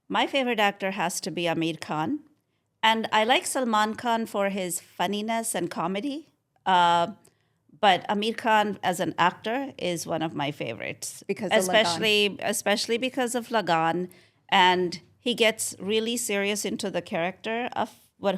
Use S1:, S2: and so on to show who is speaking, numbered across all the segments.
S1: My favorite actor has to be Amir Khan. And I like Salman Khan for his funniness and comedy. But Amir Khan as an actor is one of my favorites.
S2: Because of Lagan.
S1: Especially because of Lagan. And he gets really serious into the character of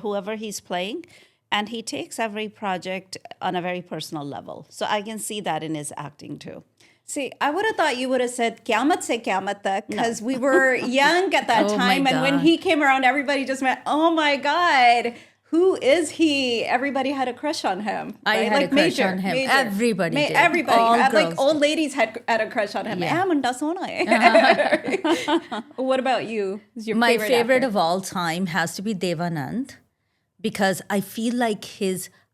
S1: whoever he's playing. And he takes every project on a very personal level. So I can see that in his acting too.
S2: See, I would have thought you would have said Kyamat se Kyamat tak, because we were young at that
S3: Oh
S2: time.
S3: my
S2: And when
S3: God.
S2: he came around, everybody just went, oh my God, who is he? Everybody had a crush on him.
S3: I
S2: right?
S3: had a crush on him. Everybody did.
S2: Everybody.
S3: All
S2: Like
S3: girls
S2: old ladies had a crush on him.
S3: Yeah.
S2: Munda sona hai. What about you? Who's your
S3: My favorite
S2: actor?
S3: of all time has to be Devanand because I feel like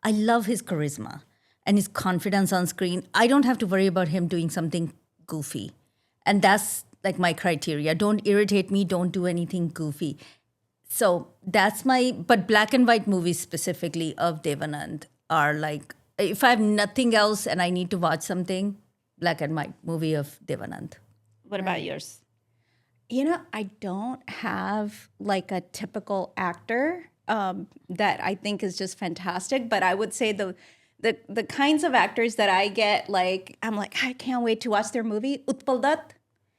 S3: I love his charisma and his confidence on screen. I don't have to worry about him doing something goofy. And that's like my criteria. Don't irritate me. Don't do anything goofy. So that's but black and white movies specifically of Devanand are like, if I have nothing else and I need to watch something, black and white movie of Devanand.
S1: What about yours?
S2: I don't have like a typical actor that I think is just fantastic, but I would say the kinds of actors that I get, like, I'm like, I can't wait to watch their movie. Utpal Dutt,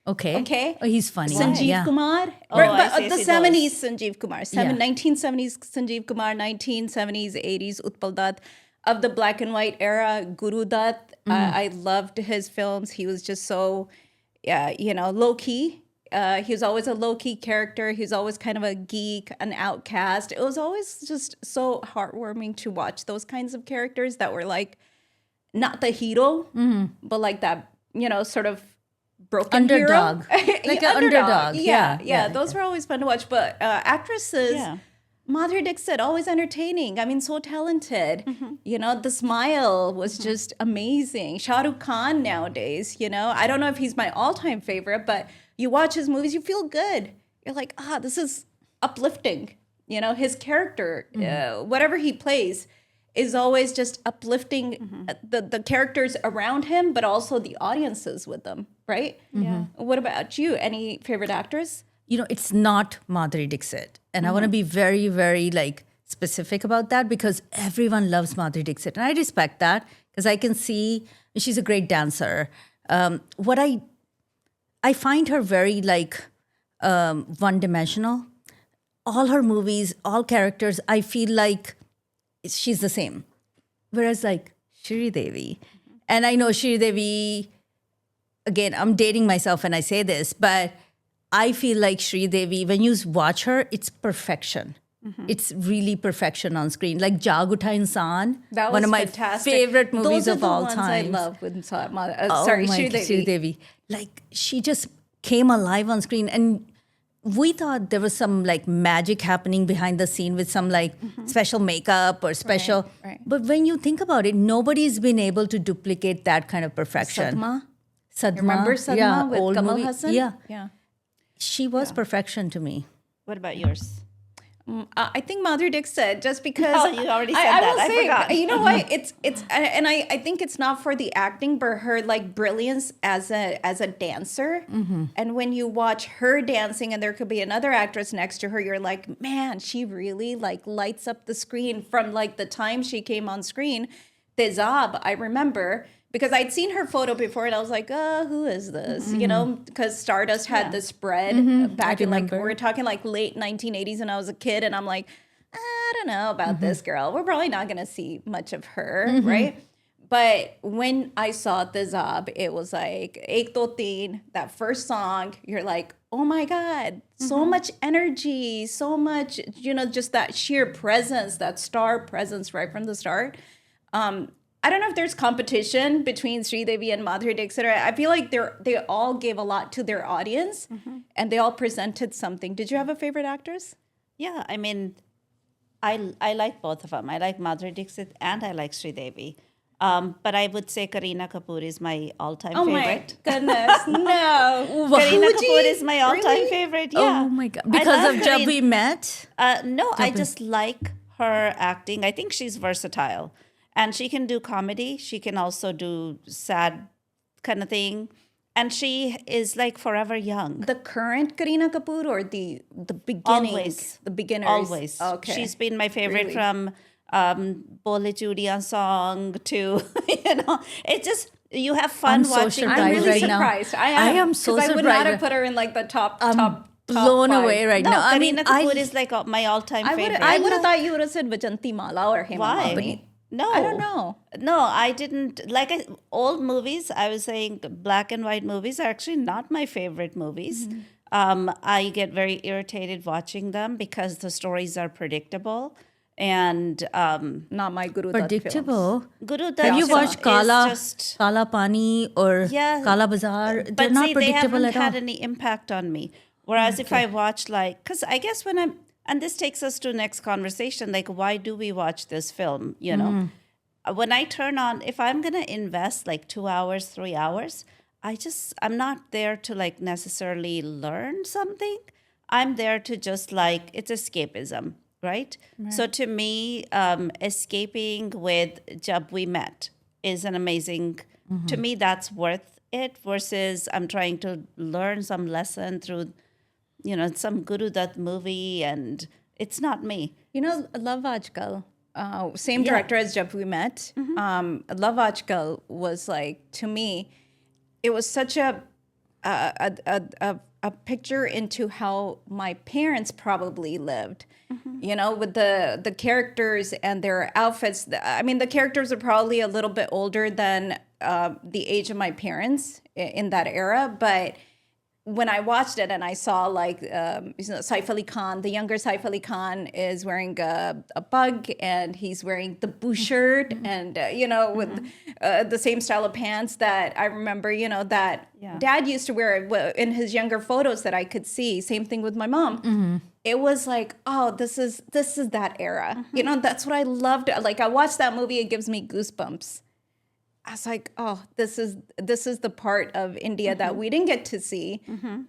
S3: Okay.
S2: Okay.
S3: Oh, he's funny.
S2: Sanjeev
S3: Yeah.
S2: Kumar,
S1: I see,
S2: the
S1: I see
S2: 70s Sanjeev Kumar,
S3: Yeah.
S2: 1970s Sanjeev Kumar, 1970s, 80s Utpal Dutt. Of the black and white era, Guru Dutt, I loved his films. He was just so, low key. He was always a low key character. He was always kind of a geek, an outcast. It was always just so heartwarming to watch those kinds of characters that were like not the hero, but like that, sort of broken
S3: Underdog.
S2: hero.
S3: Like an underdog.
S2: Yeah. Those were always fun to watch. But actresses,
S1: Yeah.
S2: Madhuri Dixit, always entertaining. I mean, so talented. The smile was just amazing. Shah Rukh Khan nowadays, I don't know if he's my all-time favorite, but you watch his movies, you feel good. You're like, this is uplifting. His character, whatever he plays, is always just uplifting the characters around him, but also the audiences with them, right? Yeah. What about you? Any favorite actors?
S3: It's not Madhuri Dixit. And I want to be very, very specific about that because everyone loves Madhuri Dixit. And I respect that because I can see she's a great dancer. What I find her very one-dimensional. All her movies, all characters, I feel like she's the same. Whereas Shri Devi, and I know Shri Devi, again, I'm dating myself when I say this, but I feel like Shri Devi, when you watch her, it's perfection. It's really perfection on screen. Like Jaag Utha Insaan,
S2: That was
S3: one of my
S2: fantastic.
S3: favorite movies
S2: Those are
S3: of
S2: the
S3: all
S2: ones
S3: time.
S2: I love with
S3: Oh
S2: sorry,
S3: my
S2: Shri
S3: God, Shri
S2: Devi.
S3: Devi. She just came alive on screen. And we thought there was some magic happening behind the scene with some special makeup or special.
S2: Right.
S3: But when you think about it, nobody's been able to duplicate that kind of perfection. Sadma.
S2: Remember Sadma
S3: Yeah,
S2: with
S3: old
S2: Kamal
S3: movie.
S2: Hassan?
S3: Yeah. She was perfection to me.
S1: What about yours?
S2: I think Madhuri Dixit, just because
S1: Oh, you already said
S2: I
S1: that.
S2: will
S1: I
S2: say,
S1: forgot.
S2: you know what? It's and I think it's not for the acting, but her brilliance as a dancer. And when you watch her dancing, and there could be another actress next to her, you're like, man, she really lights up the screen from the time she came on screen. Tezab, I remember. Because I'd seen her photo before and I was like, who is this? Because Stardust had the spread back in we're talking late 1980s and I was a kid and I'm like, I don't know about this girl. We're probably not going to see much of her, right? But when I saw Tezab, it was like, Ek Do Teen, that first song, you're like, oh my God, so much energy, so much, just that sheer presence, that star presence right from the start. I don't know if there's competition between Sri Devi and Madhuri Dixit. I feel like they all gave a lot to their audience and they all presented something. Did you have a favorite actress?
S1: Yeah, I mean, I like both of them. I like Madhuri Dixit and I like Sri Devi. But I would say Kareena Kapoor is my all-time favorite.
S2: My goodness, no.
S1: Kareena
S2: Fuji?
S1: Kapoor is my all-time
S2: Really?
S1: favorite. Yeah.
S3: Oh my God.
S1: I
S3: Because
S1: love
S3: of Jab
S1: Kareena-
S3: We Met?
S1: No, I just like her acting. I think she's versatile. And she can do comedy. She can also do sad kind of thing. And she is like forever young.
S2: The current Kareena Kapoor or the beginning?
S1: Always.
S2: The beginners?
S1: Always.
S2: Okay.
S1: She's been my favorite
S2: Really?
S1: from Bole Chudiyan song to, it's just, you have fun
S3: I'm so
S1: watching
S3: surprised
S2: I'm
S1: the
S2: really
S3: right
S1: movie.
S3: now.
S2: surprised.
S3: I am so
S2: 'cause I would not
S3: surprised.
S2: have put her in like the top
S3: Blown
S2: five.
S3: away right
S1: No,
S3: now. I
S1: Kareena
S3: mean,
S1: Kapoor is like my all-time favorite.
S2: I would have thought you would have said Vajanti Mala or Hema
S1: Why?
S2: Malini.
S1: No.
S2: I don't know.
S1: No, I didn't. Old movies, I was saying black and white movies are actually not my favorite movies. I get very irritated watching them because the stories are predictable. And
S2: Not my Guru Dutt films.
S3: predictable.
S1: Guru Dutt
S3: Have you
S1: is
S3: watched Kala,
S1: just,
S3: Kala Pani or
S1: Yeah,
S3: Kala Bazaar? They're
S1: but
S3: not
S1: see, they
S3: predictable
S1: haven't
S3: at
S1: had
S3: all.
S1: any impact on me. Whereas if I watch because I guess and this takes us to next conversation, like why do we watch this film, When I turn on, if I'm going to invest like 2 hours, 3 hours, I'm not there to like necessarily learn something. I'm there to just like, it's escapism, right? So to me, escaping with Jab We Met is an amazing, to me, that's worth it versus I'm trying to learn some lesson through, some Guru Dutt movie and it's not me.
S2: Love Ajkal. Same director as Jab We Met. Love Ajkal was like, to me, it was such a picture into how my parents probably lived. With the characters and their outfits. I mean, the characters are probably a little bit older than the age of my parents in that era, but when I watched it and I saw like Saif Ali Khan, the younger Saif Ali Khan is wearing a bug and he's wearing the blue shirt and with the same style of pants that I remember that Dad used to wear in his younger photos that I could see. Same thing with my mom. It was like, oh, this is that era. That's what I loved. Like I watched that movie, it gives me goosebumps. I was like, oh, this is the part of India that we didn't get to see,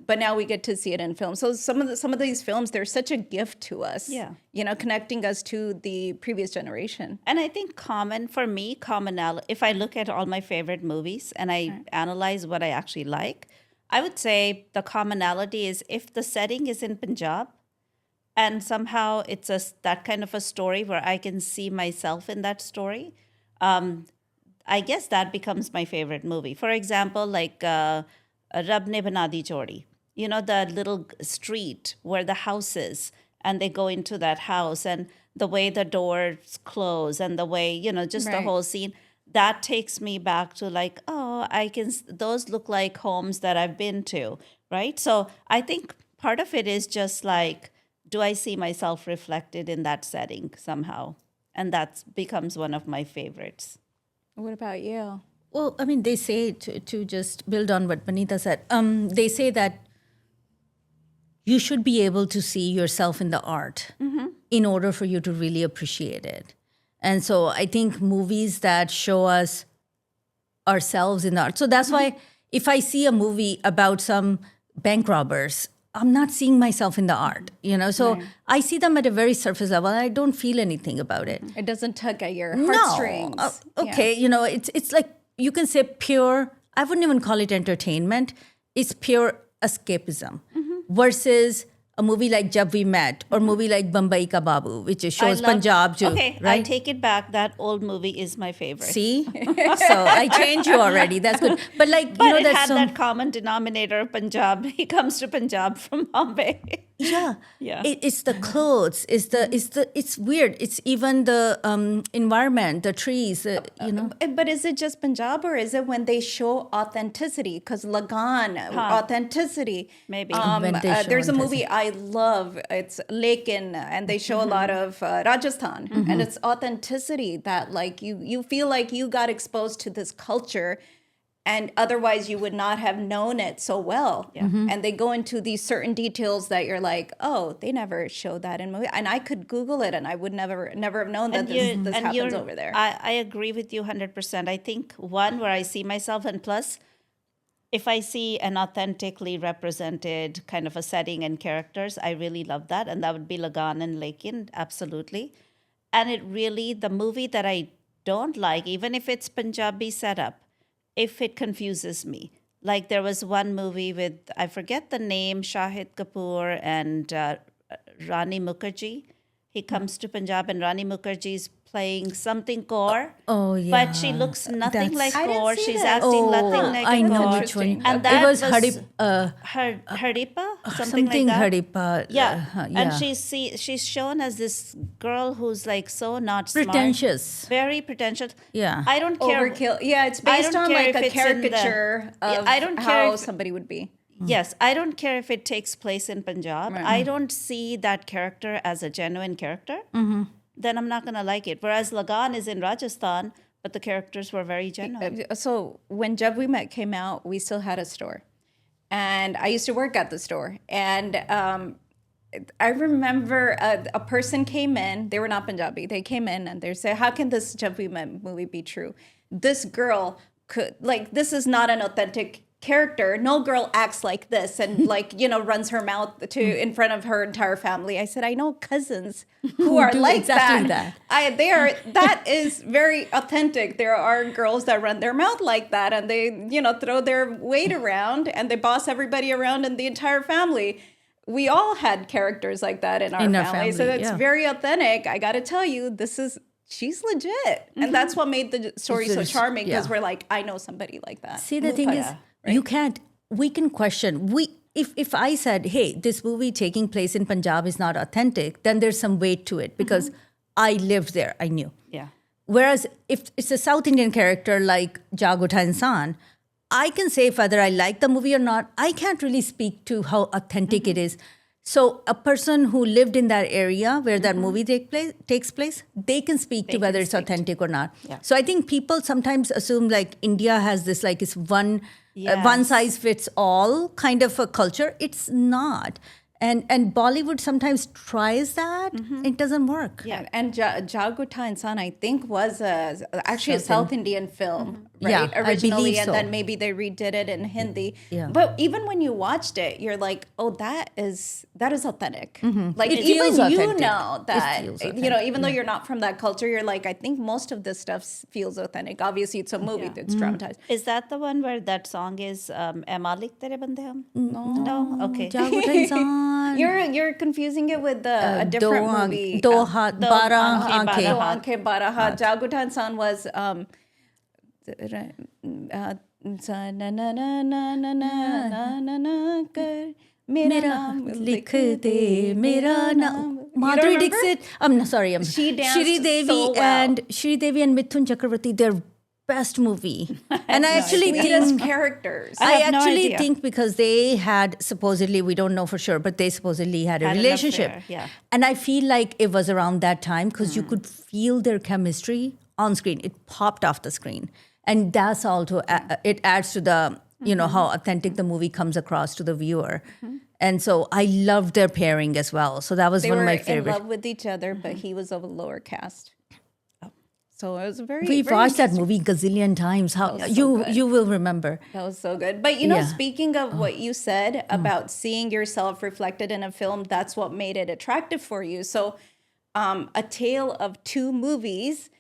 S2: but now we get to see it in film. So some of these films, they're such a gift to us.
S1: Yeah.
S2: Connecting us to the previous generation.
S1: And I think commonality, if I look at all my favorite movies and I analyze what I actually like, I would say the commonality is if the setting is in Punjab and somehow it's that kind of a story where I can see myself in that story, I guess that becomes my favorite movie. For example, like Rab Ne Bana Di Chodi, the little street where the house is, and they go into that house, and the way the doors close, and the way, just the
S2: Right.
S1: whole scene, that takes me back to like, oh, those look like homes that I've been to, right? So I think part of it is just like, do I see myself reflected in that setting somehow? And that becomes one of my favorites.
S2: What about you?
S3: Well, I mean, they say to just build on what Vanita said. They say that you should be able to see yourself in the art in order for you to really appreciate it. And so I think movies that show us ourselves in the art. So that's why if I see a movie about some bank robbers, I'm not seeing myself in the art, So I see them at a very surface level. I don't feel anything about it.
S2: It doesn't tug at your
S3: No.
S2: heartstrings.
S3: Okay, it's like you can say pure, I wouldn't even call it entertainment. It's pure escapism versus a movie like Jab We Met or movie like Bambai Ka Babu, which shows Punjab too.
S1: Okay, I
S3: right?
S1: take it back. That old movie is my favorite.
S3: See? So I changed you already. That's good. But like,
S1: But it
S3: that's
S1: had that common denominator of Punjab. He comes to Punjab from Bombay.
S3: Yeah.
S1: Yeah.
S3: It's the clothes. It's weird. It's even the environment, the trees,
S2: But is it just Punjab or is it when they show authenticity? Because Lagan, authenticity.
S1: Maybe.
S3: When they show
S2: There's a movie I love. It's Lekin, and they show a lot of Rajasthan. And it's authenticity that like you feel like you got exposed to this culture and otherwise you would not have known it so well. And they go into these certain details that you're like, oh, they never showed that in movie. And I could Google it and I would never have known that this happens over there.
S1: I agree with you 100%. I think one where I see myself, and plus, if I see an authentically represented kind of a setting and characters, I really love that. And that would be Lagan and Lekin, absolutely. And the movie that I don't like, even if it's Punjabi setup, if it confuses me, Like there was one movie with, I forget the name, Shahid Kapoor and Rani Mukherjee. He comes to Punjab and Rani Mukherjee's playing something Kaur.
S3: Oh, yeah.
S1: But she looks nothing like
S2: I didn't
S1: Kaur.
S2: see
S1: She's
S2: this.
S1: acting nothing like
S3: I know
S1: Kaur.
S3: which one.
S1: And
S3: It
S1: that
S3: was
S1: Haripa, something like that.
S3: Haripa.
S1: Yeah.
S3: yeah.
S1: And she's shown as this girl who's like so not smart.
S3: Pretentious.
S1: Very pretentious.
S3: Yeah.
S1: I don't care.
S2: Overkill. Yeah, it's
S1: I
S2: based
S1: don't
S2: on
S1: care
S2: like
S1: if
S2: a
S1: it's in the-
S2: caricature
S1: Yeah,
S2: of
S1: I don't care
S2: how
S1: if-
S2: somebody would be.
S1: Yes, I don't care if it takes place in Punjab. I don't see that character as a genuine character. Then I'm not going to like it. Whereas Lagan is in Rajasthan, but the characters were very genuine.
S2: So when Jab We Met came out, we still had a store. And I used to work at the store. And I remember a person came in. They were not Punjabi. They came in and they said, how can this Jab We Met movie be true? This girl could, like, this is not an authentic character. No girl acts like this and like, runs her mouth in front of her entire family. I said, I know cousins who are
S3: do
S2: like
S3: exactly
S2: that. That is very authentic. There are girls that run their mouth like that and they, throw their weight around and they boss everybody around in the entire family. We all had characters like that in our family. So that's very authentic. I got to tell you, she's legit. And that's what made the story so charming because we're like, I know somebody like that.
S3: See, the thing is, you can't, we can question, if I said, hey, this movie taking place in Punjab is not authentic, then there's some weight to it because I lived there, I knew.
S1: Yeah.
S3: Whereas if it's a South Indian character like Jaguta Insan, I can say whether I like the movie or not. I can't really speak to how authentic it is. So a person who lived in that area where that movie takes place, they can speak to whether it's authentic or not.
S1: Yeah.
S3: So I think people sometimes assume like India has this like it's one size fits all kind of a culture. It's not. And Bollywood sometimes tries that. It doesn't work.
S2: Yeah, and Jaguta Insan, I think, was actually a South Indian film, right?
S3: Yeah, I
S2: Originally,
S3: believe
S2: and
S3: so.
S2: then maybe they redid it in Hindi.
S3: Yeah.
S2: But even when you watched it, you're like, oh, that is authentic. Like
S3: It
S2: even
S3: feels
S2: you
S3: authentic.
S2: know that,
S3: feels
S2: even though you're not from that culture, you're like, I think most of this stuff feels authentic. Obviously, it's a movie that's dramatized.
S1: Is that the one where that song is "Ae Malik Tere Bande Hum"? No. Okay.
S3: Jaguta Insan.
S2: You're confusing it with a different movie.
S3: Do Haat, Bara Aankhein.
S2: Do Aankhein Bara Haat. Jaguta Insan was
S3: Mera likh de, mera naam. Madhuri Dixit. I'm sorry.
S2: She danced
S3: Shri Devi
S2: so well.
S3: and Mithun Chakravarti. Their best movie. And I actually
S2: Sweetest
S3: think
S2: characters.
S1: I have no
S3: actually
S1: idea.
S3: think because they had supposedly, we don't know for sure, but they supposedly had a
S1: Had an
S3: relationship.
S1: affair, yeah.
S3: And I feel like it was around that time because you could feel their chemistry on screen. It popped off the screen. And that's also, it adds to the, how authentic the movie comes across to the viewer. And so I loved their pairing as well. So that was
S2: They
S3: one
S2: were
S3: of my
S2: in
S3: favorites.
S2: love with each other, but he was of a lower caste. So it was
S3: We've
S2: very
S3: watched that movie gazillion times. How you will remember.
S2: That was so good. But speaking of what you said about seeing yourself reflected in a film, that's what made it attractive for you. So A Tale of Two Movies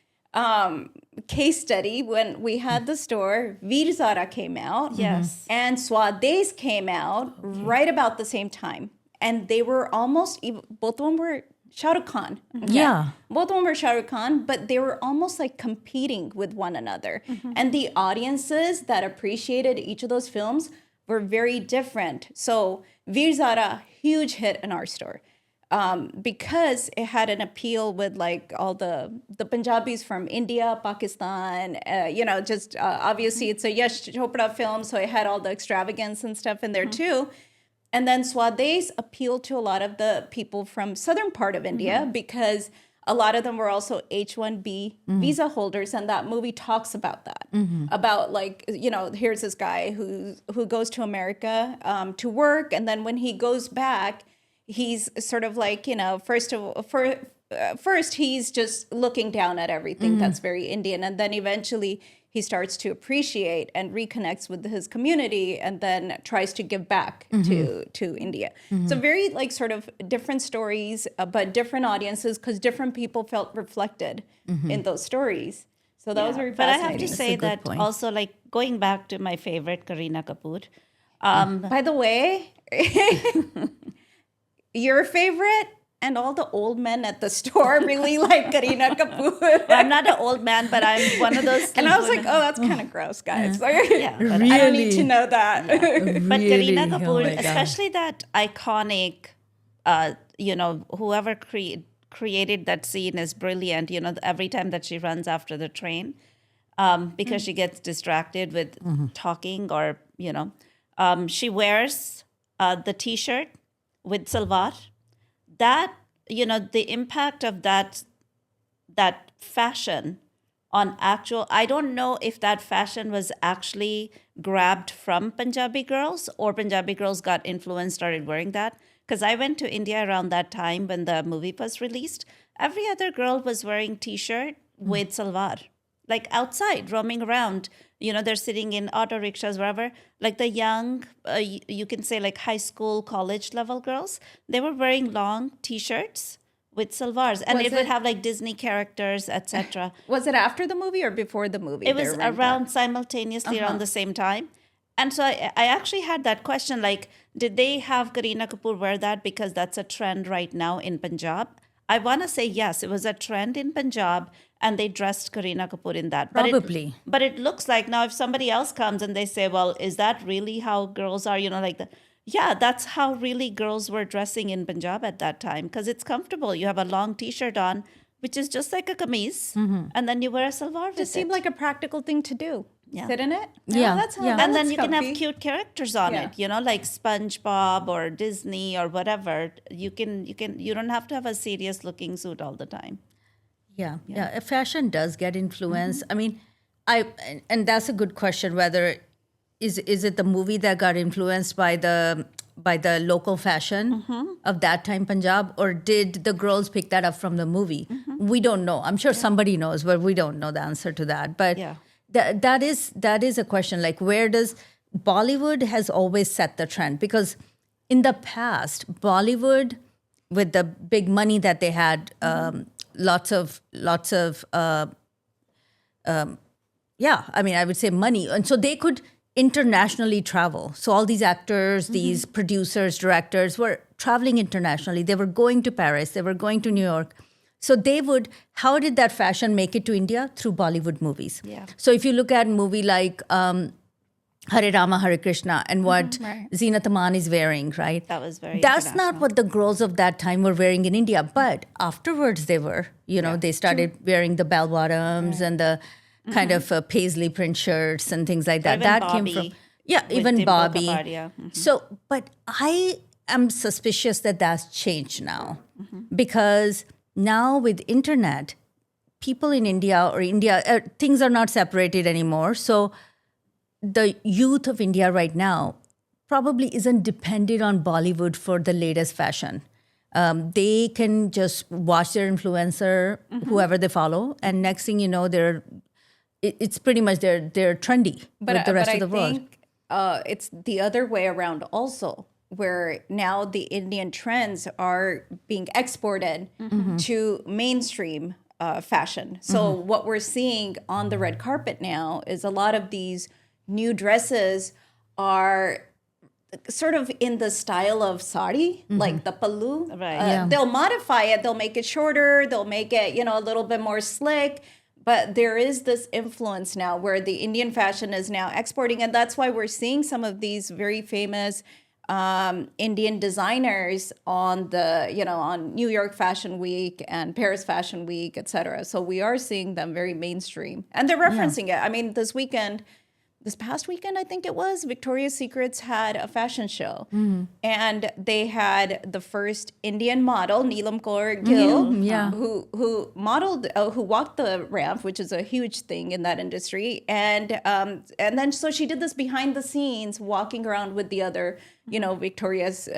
S2: case study, when we had the store, Veer Zara came out.
S1: Yes.
S2: And Swades came out right about the same time. And they were almost, both of them were Shah Rukh Khan.
S3: Yeah.
S2: Both of them were Shah Rukh Khan, but they were almost like competing with one another. And the audiences that appreciated each of those films were very different. So Veer Zara, huge hit in our store. Because it had an appeal with like all the Punjabis from India, Pakistan, obviously it's a Yash Chopra film, so it had all the extravagance and stuff in there too. And then Swades appealed to a lot of the people from southern part of India because a lot of them were also H-1B visa holders, and that movie talks about that. About like, here's this guy who goes to America to work, and then when he goes back, he's sort of like, first he's just looking down at everything that's very Indian, and then eventually he starts to appreciate and reconnects with his community, and then tries to give back to India. So very like sort of different stories, but different audiences, because different people felt reflected in those stories. So So that was very
S1: But I
S2: fascinating.
S1: have to say
S3: good
S1: that
S3: point.
S1: also, like going back to my favorite, Kareena Kapoor.
S2: By the way, your favorite and all the old men at the store really like Kareena Kapoor.
S1: I'm not an old man, but I'm one of those.
S2: And I was like, oh, that's kind of gross, guys. Like,
S1: yeah, but
S2: I don't need to
S3: Really?
S2: know that.
S1: But
S3: Really?
S1: Kareena
S3: Oh
S1: Kapoor,
S3: my God.
S1: especially that iconic, whoever created that scene is brilliant. Every time that she runs after the train, because she gets distracted with talking or, she wears the T-shirt with Salwar. That, the impact of that fashion on I don't know if that fashion was actually grabbed from Punjabi girls or Punjabi girls got influenced, started wearing that. Because I went to India around that time when the movie was released. Every other girl was wearing T-shirt with salwar, like outside, roaming around. They're sitting in auto rickshaws, wherever. Like the young, you can say like high school, college level girls, they were wearing long T-shirts with salwars, and
S2: Was
S1: it would
S2: it-
S1: have like Disney characters, etc.
S2: Was it after the movie or before the movie?
S1: It was
S2: they were wearing
S1: around
S2: that?
S1: simultaneously around the same time. And so I actually had that question, like, did they have Kareena Kapoor wear that because that's a trend right now in Punjab? I want to say yes, it was a trend in Punjab and they dressed Kareena Kapoor in that.
S3: Probably.
S1: But it looks like now if somebody else comes and they say, well, is that really how girls are? Yeah, that's how really girls were dressing in Punjab at that time because it's comfortable. You have a long T-shirt on, which is just like a kameez, and then you wear a salwar with
S2: Just seemed
S1: it.
S2: like a practical thing to do.
S1: Yeah.
S2: Sit in it.
S3: Yeah,
S2: that's how,
S3: yeah.
S2: that
S1: And then
S2: looks
S1: you can have
S2: comfy.
S1: cute characters on
S2: Yeah.
S1: it, like SpongeBob or Disney or whatever. You don't have to have a serious looking suit all the time.
S3: Yeah. Fashion does get influenced. I mean, and that's a good question. Whether is it the movie that got influenced by the local fashion of that time, Punjab, or did the girls pick that up from the movie? We don't know. I'm sure somebody knows, but we don't know the answer to that. But
S1: Yeah.
S3: that is a question. Like, where does Bollywood has always set the trend? Because in the past, Bollywood, with the big money that they had, lots of I mean, I would say money. And so they could internationally travel. So all these actors, these producers, directors were traveling internationally. They were going to Paris, they were going to New York. So how did that fashion make it to India? Through Bollywood movies.
S1: Yeah.
S3: So if you look at a movie like Hare Rama, Hare Krishna, and what
S2: right.
S3: Zeenat Aman is wearing, right?
S1: That was very
S3: That's not
S1: international.
S3: what the girls of that time were wearing in India. But afterwards they were, they started wearing the bell bottoms and the kind of paisley print shirts and things like that.
S1: Even
S3: That
S1: Bobby
S3: came from,
S1: with
S3: even
S1: Dimple
S3: Bobby.
S1: Kapadia.
S3: So, but I am suspicious that that's changed now because now with internet, people in India things are not separated anymore. So the youth of India right now probably isn't dependent on Bollywood for the latest fashion. They can just watch their influencer, whoever they follow, and next thing you know, it's pretty much they're trendy with the rest of the world.
S2: I think it's the other way around also, where now the Indian trends are being exported to mainstream fashion. So what we're seeing on the red carpet now is a lot of these new dresses are sort of in the style of sari, like the pallu.
S1: Right.
S2: They'll modify it. They'll make it shorter. They'll make it, a little bit more slick. But there is this influence now where the Indian fashion is now exporting. And that's why we're seeing some of these very famous Indian designers on on New York Fashion Week and Paris Fashion Week, et cetera. So we are seeing them very mainstream. And they're referencing it. I mean, this past weekend, I think it was, Victoria's Secrets had a fashion show. And they had the first Indian model, Neelam Kaur Gill, who modeled, who walked the ramp, which is a huge thing in that industry. And then so she did this behind the scenes, walking around with the other, Victoria's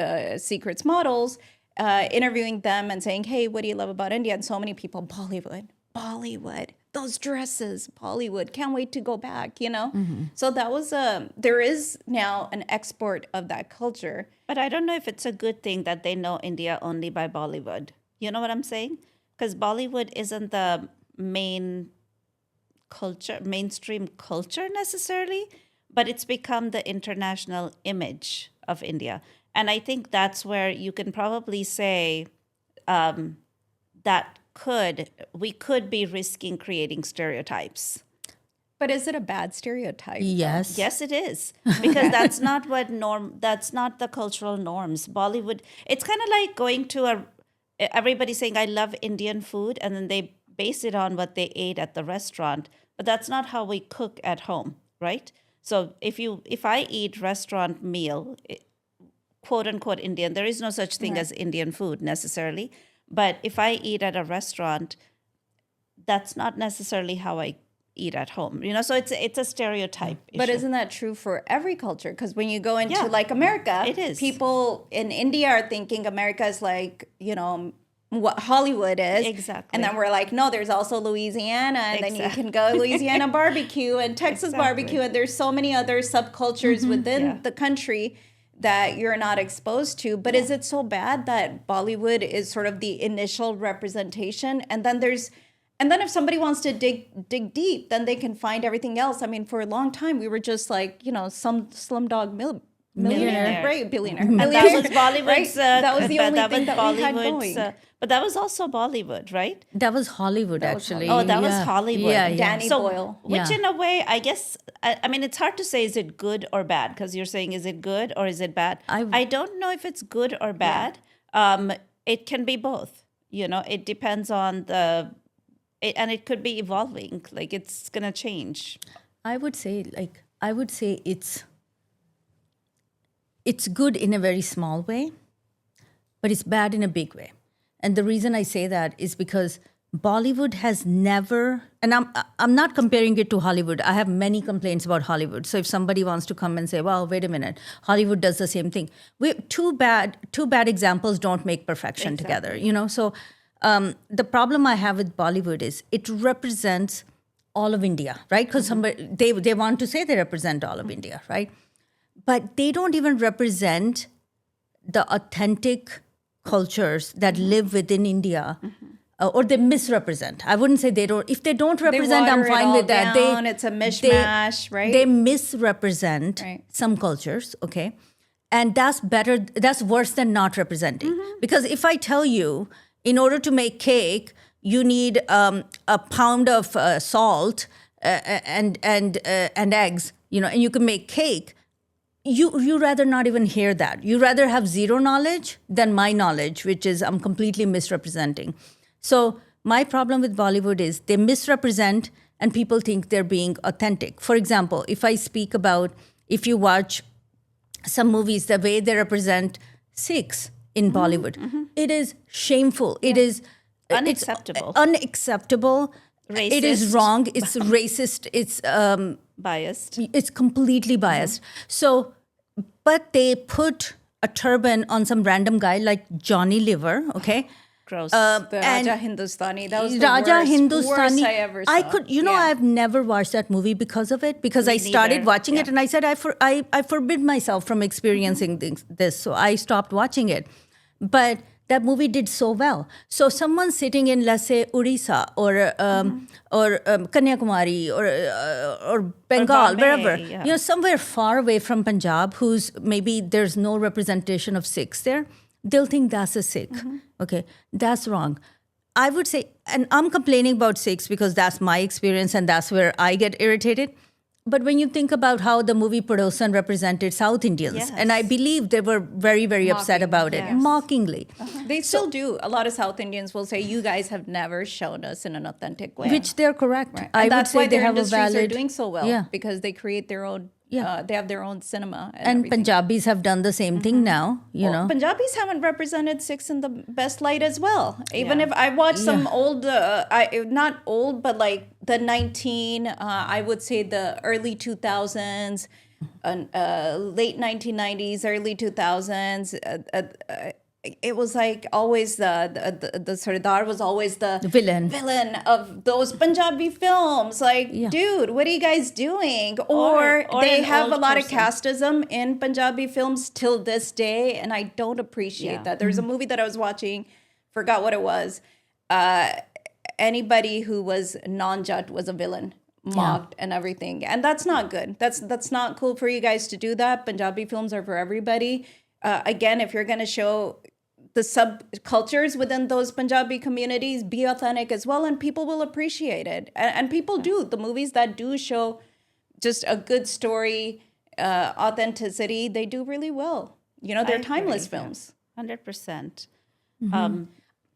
S2: Secrets models, interviewing them and saying, hey, what do you love about India? And so many people, Bollywood, those dresses, Bollywood, can't wait to go back, So that was there is now an export of that culture.
S1: But I don't know if it's a good thing that they know India only by Bollywood. You know what I'm saying? Because Bollywood isn't the main culture, mainstream culture necessarily, but it's become the international image of India. And I think that's where you can probably say that we could be risking creating stereotypes.
S2: But is it a bad stereotype?
S3: Yes.
S1: Yes, it is. Because that's not the cultural norms. Bollywood, it's kind of like going to everybody saying, I love Indian food, and then they base it on what they ate at the restaurant. But that's not how we cook at home, right? So if I eat restaurant meal, quote unquote Indian, there is no such thing as Indian food necessarily. But if I eat at a restaurant, that's not necessarily how I eat at home, so it's a stereotype
S2: But
S1: issue.
S2: isn't that true for every culture? Because when you go into
S1: Yeah,
S2: like America,
S1: it is.
S2: people in India are thinking America is like, what Hollywood is.
S1: Exactly.
S2: And then we're like, no, there's also Louisiana. And then you can go Louisiana barbecue and Texas barbecue. And there's so many other subcultures within the country that you're not exposed to. But is it so bad that Bollywood is sort of the initial representation? And then if somebody wants to dig deep, then they can find everything else. I mean, for a long time, we were just like, some slumdog millionaire, right? Billionaire.
S1: And that was Bollywood's.
S2: Right? That was the only thing that we had
S1: Bollywood's,
S2: going.
S1: but that was also Bollywood, right?
S3: That was Hollywood, actually.
S1: Oh, that was Hollywood.
S3: Yeah, yeah.
S2: Danny Boyle.
S1: Which
S3: Yeah.
S1: in a way, I guess, I mean, it's hard to say, is it good or bad? Because you're saying, is it good or is it bad? I don't know if it's good or bad. It can be both. It depends on and it could be evolving. Like, it's going to change.
S3: I would say it's good in a very small way, but it's bad in a big way. And the reason I say that is because Bollywood has never, and I'm not comparing it to Hollywood. I have many complaints about Hollywood. So if somebody wants to come and say, well, wait a minute, Hollywood does the same thing. Two bad examples don't make perfection together, So the problem I have with Bollywood is it represents all of India, right? Because they want to say they represent all of India, right? But they don't even represent the authentic cultures that live within India, or they misrepresent. I wouldn't say they don't. If they don't represent, I'm fine with that.
S2: It's a mishmash, right?
S3: They misrepresent some cultures, okay? And that's worse than not representing. Because if I tell you, in order to make cake, you need a pound of salt and eggs, and you can make cake. You rather not even hear that. You rather have zero knowledge than my knowledge, which is I'm completely misrepresenting. So my problem with Bollywood is they misrepresent and people think they're being authentic. For example, if you watch some movies, the way they represent Sikhs in Bollywood, it is shameful. It is
S1: Unacceptable.
S3: It's unacceptable.
S1: Racist.
S3: It is wrong. It's racist. It's
S1: Biased.
S3: It's completely biased. So, but they put a turban on some random guy like Johnny Liver, okay?
S1: Gross.
S2: The Raja Hindustani. That was the
S3: Raja
S2: worst
S3: Hindustani.
S2: I ever saw.
S3: I could, I've never watched that movie because of it. Because I started
S1: neither.
S3: watching it and I said I forbid myself from experiencing this. So I stopped watching it. But that movie did so well. So someone sitting in, let's say, Orissa or Kanyakumari or Bengal,
S1: Bombay,
S3: wherever,
S1: yeah.
S3: somewhere far away from Punjab, who's maybe there's no representation of Sikhs there, they'll think that's a Sikh. Okay, that's wrong. I would say, and I'm complaining about Sikhs because that's my experience and that's where I get irritated. But when you think about how the movie Padosan represented South Indians,
S1: Yes.
S3: and I believe they were very, very upset about it, mockingly.
S2: They still do. A lot of South Indians will say, you guys have never shown us in an authentic way.
S3: Which they're correct.
S2: Right.
S3: I
S2: And
S3: would
S2: that's
S3: say
S2: why
S3: they
S2: their
S3: have a
S2: industries
S3: valid.
S2: are doing so well.
S3: Yeah.
S2: Because they create their own, they have their own cinema.
S3: And
S2: everything.
S3: Punjabis have done the same thing now,
S2: Punjabis haven't represented Sikhs in the best light as well. Even if I watched some old, not old, but like the I would say the early 2000s, late 1990s, early 2000s. It was like always the Sardar was always the villain of those Punjabi films. Like, dude, what are you guys doing? Or they have a lot of casteism in Punjabi films till this day, and I don't appreciate that. There's a movie that I was watching, forgot what it was. Anybody who was non-Jat was a villain. mocked and everything. And that's not good. That's not cool for you guys to do that. Punjabi films are for everybody. Again, if you're going to show the subcultures within those Punjabi communities, be authentic as well, and people will appreciate it. And people do. The movies that do show just a good story, authenticity, they do really well. You know, they're timeless films.
S1: 100%.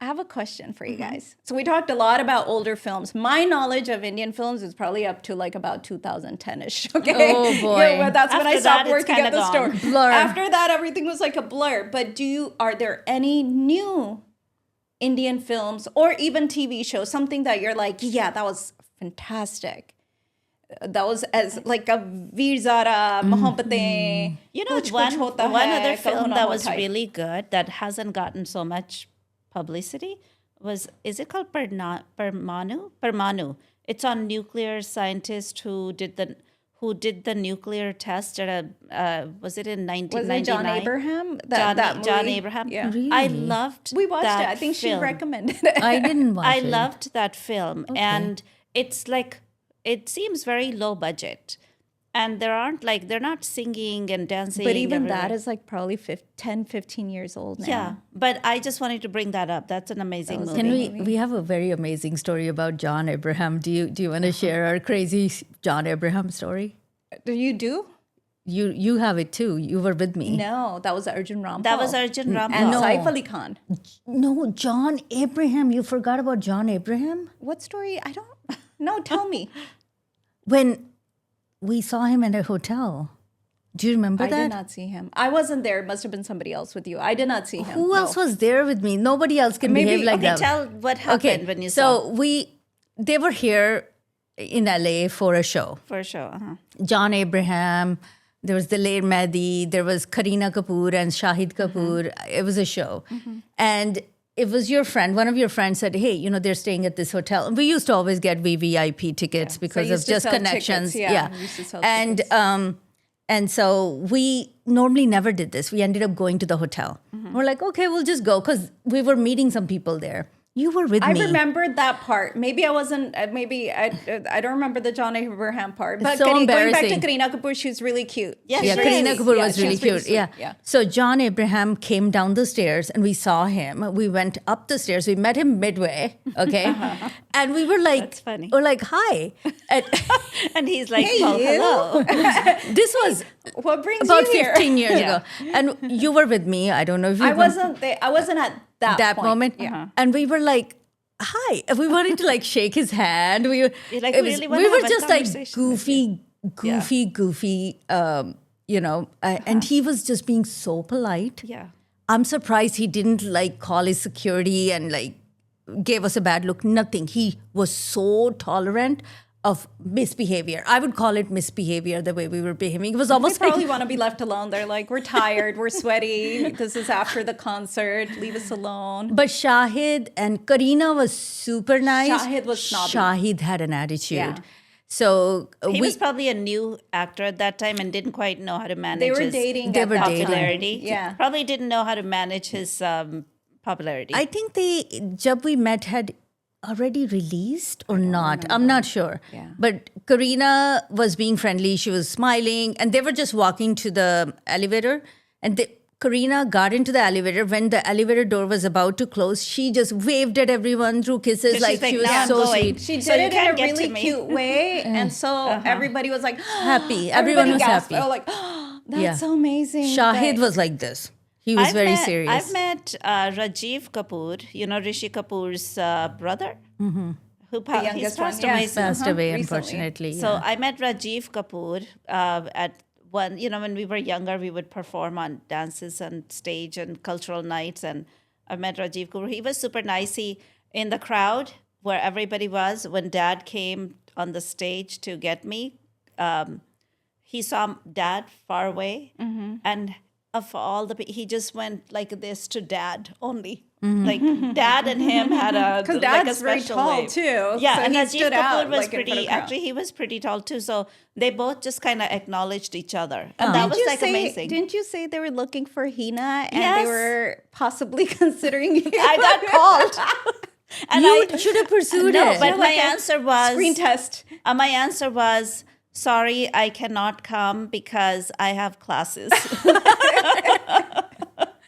S2: I have a question for you guys. So we talked a lot about older films. My knowledge of Indian films is probably up to like about 2010-ish. Okay.
S3: Oh, boy.
S2: Yeah, but that's when
S1: After
S2: I stopped
S1: that, it's
S2: working at
S1: kinda
S2: the store.
S1: gone.
S3: Blur.
S2: After that, everything was like a blur. But are there any new Indian films or even TV shows, something that you're like, yeah, that was fantastic? That was as like a Veer Zara, Mohabbatein.
S1: You know,
S2: Kuch
S1: one
S2: Kuch Hota
S1: other
S2: Hai,
S1: film
S2: Kahuna
S1: that was
S2: Hota Hai.
S1: really good that hasn't gotten so much publicity is it called Parmanu? It's on nuclear scientist who did the nuclear test at was it in 1999?
S2: Was it John Abraham?
S1: John
S2: movie?
S1: Abraham.
S2: Yeah.
S3: Really?
S1: I loved.
S2: We watched
S1: that
S2: it. I think
S1: film.
S2: she recommended it.
S3: I didn't watch
S1: I
S3: it.
S1: loved that film, and it's like it seems very low budget, and they're not singing and dancing.
S2: But even
S1: everywhere.
S2: that is like probably 10, 15 years old now.
S1: Yeah, but I just wanted to bring that up. That's an amazing movie.
S3: Can we have a very amazing story about John Abraham. Do you want to share our crazy John Abraham story?
S2: Do you do?
S3: You have it too. You were with me.
S2: No, that was Arjun Rampal.
S1: That was Arjun Rampal.
S2: And
S3: No.
S2: Saif Ali Khan.
S3: No, John Abraham. You forgot about John Abraham?
S2: What story? I don't. No, tell me.
S3: When we saw him at a hotel. Do you remember
S2: I
S3: that?
S2: did not see him. I wasn't there. It must have been somebody else with you. I did not see him.
S3: Who else was there with me? Nobody else can
S2: Maybe-
S3: behave like
S1: Okay,
S3: that.
S1: tell what happened when you saw
S3: So they were here in LA for a show.
S1: for sure.
S3: John Abraham, there was Daler Mehdi, there was Kareena Kapoor and Shahid Kapoor. It was a show. And it was your friend, one of your friends said, hey, they're staying at this hotel. And we used to always get VVIP tickets because
S2: used
S3: of
S2: to
S3: just
S2: sell
S3: connections.
S2: tickets, yeah. We used to sell
S3: And so we normally never did this. We ended up going to the hotel. We're like, okay, we'll just go because we were meeting some people there. You were with
S2: I
S3: me.
S2: remembered that part. Maybe I wasn't. Maybe I don't remember the John Abraham part. But
S3: so
S2: going back to
S3: embarrassing.
S2: Kareena Kapoor, she was really cute.
S1: Yeah,
S3: Yeah,
S1: she
S3: Kareena
S1: is.
S3: Kapoor
S2: Yeah,
S3: was
S2: she
S3: really
S2: was really
S3: cute.
S2: sweet.
S3: Yeah.
S2: Yeah.
S3: So John Abraham came down the stairs and we saw him. We went up the stairs. We met him midway. Okay. And we were like,
S1: That's funny.
S3: we're like, hi. And
S1: And he's like,
S2: Hey,
S1: well,
S2: you.
S1: hello.
S3: this was
S2: What brings
S3: about
S2: you here?
S3: 15 years
S1: Yeah.
S3: ago. And you were with me. I don't know if you
S2: I wasn't there. I wasn't at that point.
S3: moment.
S2: Yeah.
S3: And we were like, hi. And we wanted to like shake his hand. We were,
S1: You're like,
S3: it
S1: we
S3: was-
S1: really
S3: we
S1: wanna
S3: were
S1: have a
S3: just like
S1: conversation with you.
S3: goofy, and he was just being so polite.
S1: Yeah.
S3: I'm surprised he didn't like call his security and like gave us a bad look. Nothing. He was so tolerant of misbehavior. I would call it misbehavior the way we were behaving. It was
S2: They
S3: almost
S2: probably
S3: like,
S2: want to be left alone. They're like, we're tired, we're sweaty. This is after the concert. Leave us alone.
S3: but Shahid and Kareena was super nice.
S2: Shahid was snobby.
S3: Shahid had an attitude.
S2: Yeah.
S3: So
S1: He was probably a new actor at that time and didn't quite know how to manage
S2: They were
S1: his
S2: dating.
S3: They
S2: at
S3: were
S2: that
S3: dating.
S2: time.
S1: popularity.
S2: Yeah.
S1: Probably didn't know how to manage his popularity.
S3: I think Jab We Met had already released or not. I'm not sure.
S2: Yeah.
S3: But Kareena was being friendly. She was smiling. And they were just walking to the elevator. And Kareena got into the elevator. When the elevator door was about to close, she just waved at everyone, threw kisses.
S1: She's
S3: Like
S1: like,
S3: she was
S1: "Now I'm
S3: so
S1: going."
S3: sweet.
S2: She did
S1: So you
S2: it in
S1: can't
S2: a
S1: get to
S2: really
S1: me.
S2: cute way. And so everybody was like,
S3: Happy. Everyone was
S2: gasped.
S3: happy.
S2: Oh, like, that's
S3: Yeah.
S2: so amazing.
S3: Shahid
S2: But-
S3: was like this. He was very serious.
S1: I've met Rajiv Kapoor, Rishi Kapoor's brother, who he's
S2: youngest one,
S1: passed
S2: yeah.
S1: away.
S3: He passed away,
S2: recently.
S3: unfortunately.
S1: So
S3: yeah.
S1: I met Rajiv Kapoor at one, when we were younger, we would perform on dances on stage and cultural nights. And I met Rajiv Kapoor. He was super nice. He, in the crowd where everybody was, when Dad came on the stage to get me, he saw Dad far away. And of all he just went like this to Dad only. Like Dad and him had a
S2: Because
S1: like a
S2: Dad's very
S1: special
S2: tall
S1: way.
S2: too.
S1: Yeah,
S2: so
S1: and
S2: he
S1: Rajiv
S2: stood
S1: Kapoor
S2: out
S1: was
S2: like in front of
S1: pretty.
S2: the crowd.
S1: Actually, he was pretty tall too. So they both just kind of acknowledged each other, and that was like amazing.
S2: Didn't you say they were looking for Hina and
S1: Yes.
S2: they were possibly considering you?
S1: I got called, And
S3: You should have pursued
S1: no,
S3: it.
S1: but my
S2: like a
S1: answer was
S2: Screen test.
S1: My answer was, sorry, I cannot come because I have classes.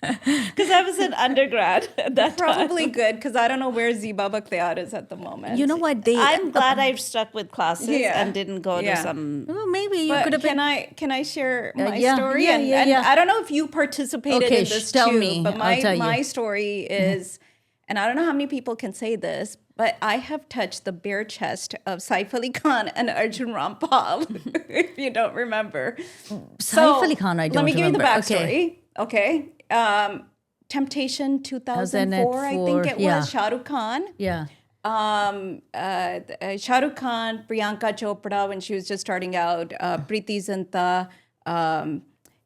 S1: Because I was an undergrad at that time.
S2: Probably good, because I don't know where Ziba Bakhtiar is at the moment.
S3: You know what?
S1: I'm glad I stuck with classes
S2: Yeah.
S1: and didn't go to
S2: Yeah.
S1: some.
S3: Well, maybe you
S2: But
S3: could have
S2: can
S3: been.
S2: I share my
S3: yeah,
S2: story?
S3: yeah,
S2: and,
S3: yeah,
S2: and
S3: yeah.
S2: I don't know if you participated
S3: Okay,
S2: in this
S3: tell
S2: too,
S3: me.
S2: but
S3: I'll tell you.
S2: my story is, and I don't know how many people can say this, but I have touched the bare chest of Saif Ali Khan and Arjun Rampal, if you don't remember.
S3: Saif Ali Khan, I don't
S2: Let me give you the
S3: remember.
S2: backstory. Okay. Temptation 2004, I think it
S3: yeah.
S2: was, Shah Rukh Khan.
S3: Yeah.
S2: Shah Rukh Khan, Priyanka Chopra when she was just starting out, Preeti Zinta,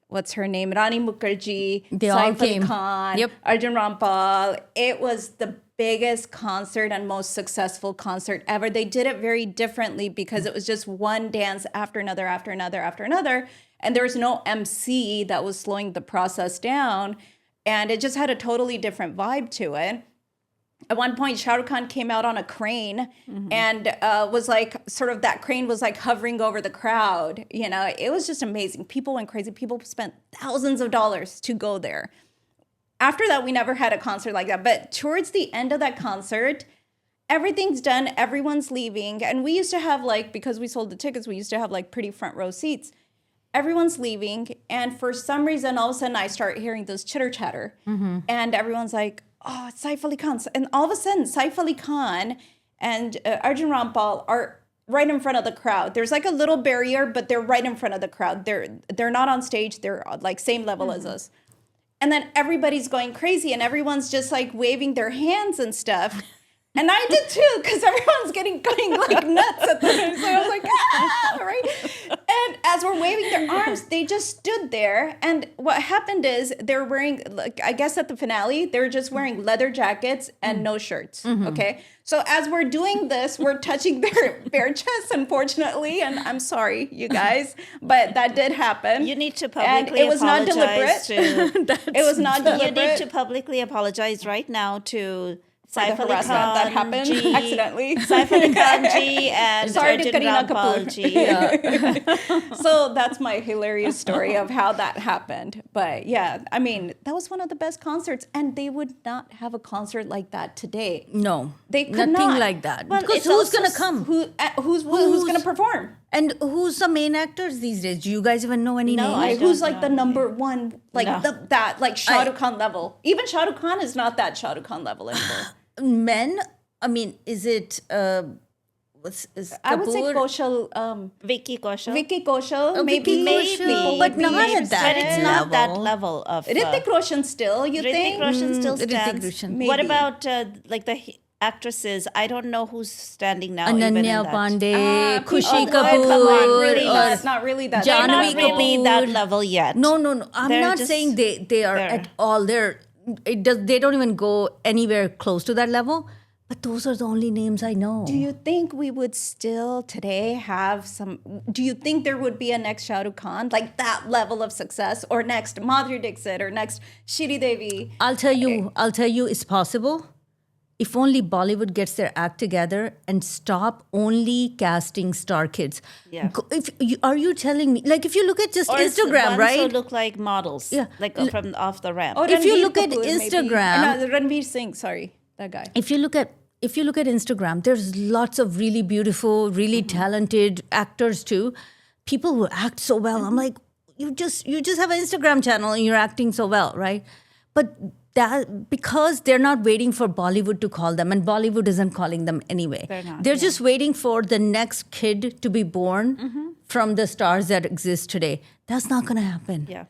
S2: what's her name, Rani Mukherjee,
S3: They all
S2: Saif Ali
S3: came.
S2: Khan,
S3: Yep.
S2: Arjun Rampal. It was the biggest concert and most successful concert ever. They did it very differently because it was just one dance after another, after another, after another. And there was no MC that was slowing the process down. And it just had a totally different vibe to it. At one point, Shah Rukh Khan came out on a crane and was like, sort of that crane was like hovering over the crowd. You know, it was just amazing. People went crazy. People spent thousands of dollars to go there. After that, we never had a concert like that. But towards the end of that concert, everything's done. Everyone's leaving. And we used to have like, because we sold the tickets, we used to have like pretty front row seats. Everyone's leaving. And for some reason, all of a sudden, I start hearing this chitter chatter. And everyone's like, oh, it's Saif Ali Khan. And all of a sudden, Saif Ali Khan and Arjun Rampal are right in front of the crowd. There's like a little barrier, but they're right in front of the crowd. They're not on stage. They're like same level as us. And then everybody's going crazy and everyone's just like waving their hands and stuff. And I did too, because everyone's going like nuts at the time. So I was like, ah, right? And as we're waving their arms, they just stood there. And what happened is they're wearing, like, I guess at the finale, they're just wearing leather jackets and no shirts. Okay. So as we're doing this, we're touching their bare chests, unfortunately. And I'm sorry, you guys, but that did happen.
S1: You need to
S2: And
S1: publicly
S2: it was not
S1: apologize
S2: deliberate.
S1: to.
S2: It was not deliberate.
S1: You need to publicly apologize right now to Saif
S2: the
S1: Ali
S2: harassment
S1: Khan
S2: that happened
S1: G,
S2: accidentally.
S1: Saif Ali Khan G and
S2: Sorry to
S1: Arjun
S2: Kareena
S1: Rampal
S2: Kapoor.
S1: G.
S2: So that's my hilarious story of how that happened. But yeah, I mean, that was one of the best concerts, and they would not have a concert like that today.
S3: No.
S2: They could
S3: Nothing
S2: not.
S3: like that.
S1: Well,
S3: because
S1: it's
S3: who's
S1: also
S3: going to come?
S2: Who's going to perform?
S3: And who's the main actors these days? Do you guys even know any
S1: No,
S3: names?
S1: I
S2: Who's
S1: don't
S2: like the
S1: know.
S2: number one, like
S1: No.
S2: that like Shah Rukh Khan level? Even Shah Rukh Khan is not that Shah Rukh Khan level anymore.
S3: Men? I mean, is it is
S2: I would say
S3: Kapoor?
S2: Kaushal,
S1: Vicky Kaushal.
S2: Vicky Kaushal,
S3: Oh,
S2: maybe,
S3: Vicky Kaushal, but
S2: maybe,
S3: not
S2: maybe.
S3: at that
S1: But it's not that
S3: level.
S1: level of.
S2: Hrithik Roshan still, you
S1: Hrithik
S2: think?
S1: Roshan still
S3: Hrithik
S1: stands.
S3: Roshan.
S1: What
S2: Maybe.
S1: about like the actresses? I don't know who's standing now. even in
S3: Ananya
S1: that.
S3: Pandey, Khushi
S2: Oh,
S3: Kapoor,
S2: come on, really
S3: or
S2: not really that.
S1: They're not
S3: Janhvi
S1: really
S3: Kapoor.
S1: that level yet.
S3: No. I'm
S1: They're
S3: not
S1: just
S3: saying they are
S1: there.
S3: at all. They don't even go anywhere close to that level. But those are the only names I know.
S2: Do you think we would still today have some? Do you think there would be a next Shah Rukh Khan, like that level of success, or next Madhuri Dixit, or next Shri Devi?
S3: I'll tell you, it's possible. If only Bollywood gets their act together and stop only casting star kids.
S1: Yeah.
S3: Are you telling me? Like, if you look at just
S1: Or it's the
S3: Instagram,
S1: ones
S3: right?
S1: who look like models.
S3: Yeah.
S1: Like from off the ramp.
S2: Or
S3: If you
S2: Ranveer
S3: look at
S2: Kapoor, maybe.
S3: Instagram-
S2: No, Ranveer Singh, sorry, that guy.
S3: If you look at Instagram, there's lots of really beautiful, really talented actors too. People who act so well. I'm like, you just have an Instagram channel and you're acting so well, right? But that because they're not waiting for Bollywood to call them, and Bollywood isn't calling them anyway.
S1: They're not,
S3: They're just waiting for the next kid to be born from the stars that exist today. That's not going to happen.
S1: Yeah.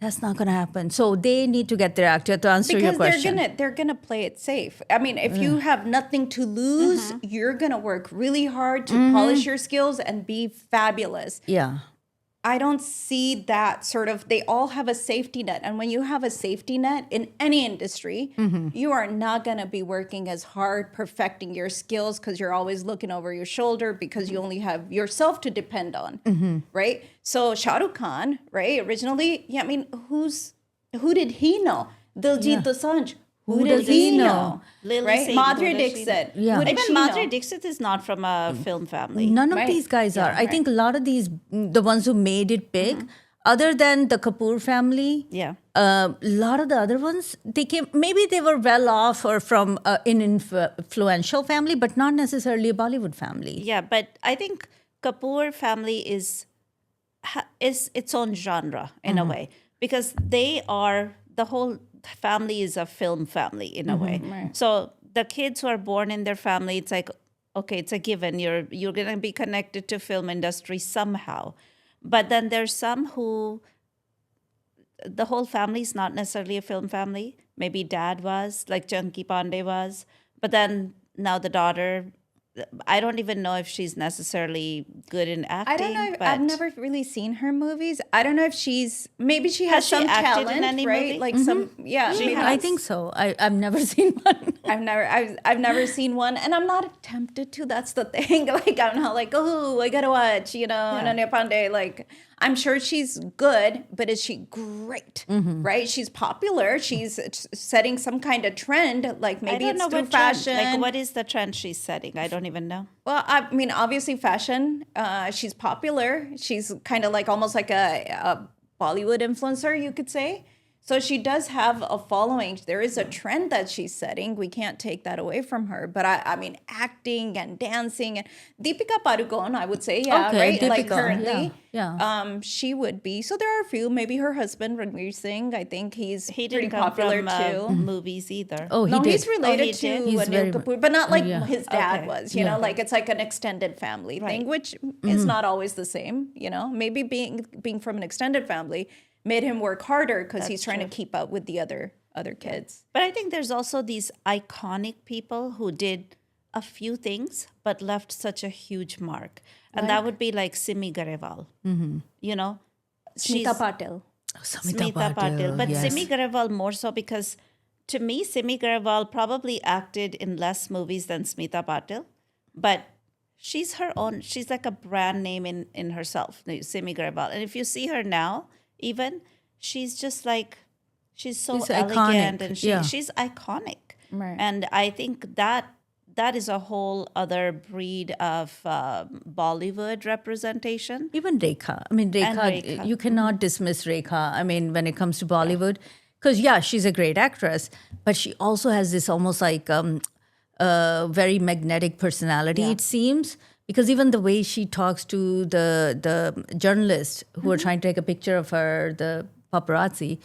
S3: That's not going to happen. So they need to get their act to answer your
S2: Because
S3: question.
S2: they're gonna play it safe. I mean, if you have nothing to lose, you're gonna work really hard to polish your skills and be fabulous.
S3: Yeah.
S2: I don't see that sort of, they all have a safety net. And when you have a safety net in any industry, you are not going to be working as hard, perfecting your skills because you're always looking over your shoulder because you only have yourself to depend on, right? So Shah Rukh Khan, right, originally, yeah, I mean, who did he know? Diljit Dosanjh.
S3: Who does he know?
S1: Lily
S2: Right?
S1: Singh,
S2: Madhuri
S1: who does she know?
S2: Dixit.
S3: Yeah.
S2: Who did
S1: Even
S2: she know?
S1: Madhuri Dixit is not from a film family.
S3: None of
S2: Right.
S3: these guys are. I
S2: right.
S3: think a lot of these, the ones who made it big, other than the Kapoor family,
S1: Yeah.
S3: a lot of the other ones, they came, maybe they were well off or from an influential family, but not necessarily a Bollywood family.
S1: Yeah, but I think Kapoor family is its own genre in a way, because they are, the whole family is a film family in a way. So the kids who are born in their family, it's like, okay, it's a given. You're gonna be connected to film industry somehow. But then there's some who the whole family is not necessarily a film family. Maybe dad was, like Janki Pandey was, but then now the daughter, I don't even know if she's necessarily good in acting.
S2: I don't know.
S1: But
S2: I've never really seen her movies. I don't know if maybe she has
S1: Has she
S2: some
S1: acted in
S2: talent,
S1: any
S2: right?
S1: movie?
S2: Like some, yeah. maybe
S3: I think so. I've never seen one.
S2: I've never seen one, and I'm not tempted to. That's the thing. Like I'm not like, oh, I gotta watch, Ananya Pandey. Like I'm sure she's good, but is she great? Right? She's popular. She's setting some kind of trend. Like
S1: I
S2: maybe
S1: don't
S2: it's
S1: know
S2: through
S1: what trend.
S2: fashion.
S1: Like, what is the trend she's setting? I don't even know.
S2: Well, I mean, obviously fashion. She's popular. She's kind of like almost like a Bollywood influencer, you could say. So she does have a following. There is a trend that she's setting. We can't take that away from her. But I mean, acting and dancing and Deepika Padukone, I would say, yeah,
S3: Okay,
S2: right. Like
S3: Deepika,
S2: currently,
S3: yeah.
S2: she would be. So there are a few. Maybe her husband Ranveer Singh. I think he's
S1: He
S2: pretty
S1: didn't come
S2: popular
S1: from
S2: too.
S1: movies either.
S3: Oh, he
S2: No,
S3: did.
S2: he's related
S1: he
S2: to
S1: did?
S3: He's very
S2: Anil Kapoor, but not like
S3: yeah.
S2: his dad
S1: Okay.
S2: was. You know, like it's like an extended family thing, which is not always the same. Maybe being from an extended family made him work harder because he's trying to keep up with the other kids.
S1: But I think there's also these iconic people who did a few things but left such a huge mark. And that would be like Simi Garewal. You know,
S2: Smita Patil.
S1: Smita Patil. But
S3: yes.
S1: Simi Garewal more so because to me, Simi Garewal probably acted in less movies than Smita Patil. But she's her own, she's like a brand name in herself, Simi Garewal. And if you see her now, even, she's just like, she's so
S3: She's
S1: elegant
S3: iconic,
S1: and
S3: yeah.
S1: she's iconic.
S2: Right.
S1: And I think that is a whole other breed of Bollywood representation.
S3: Even Rekha. I mean,
S1: Rekha.
S3: you cannot dismiss Rekha. I mean, when it comes to Bollywood, because she's a great actress, but she also has this almost like very magnetic personality. It seems, because even the way she talks to the journalists who are trying to take a picture of her, the paparazzi,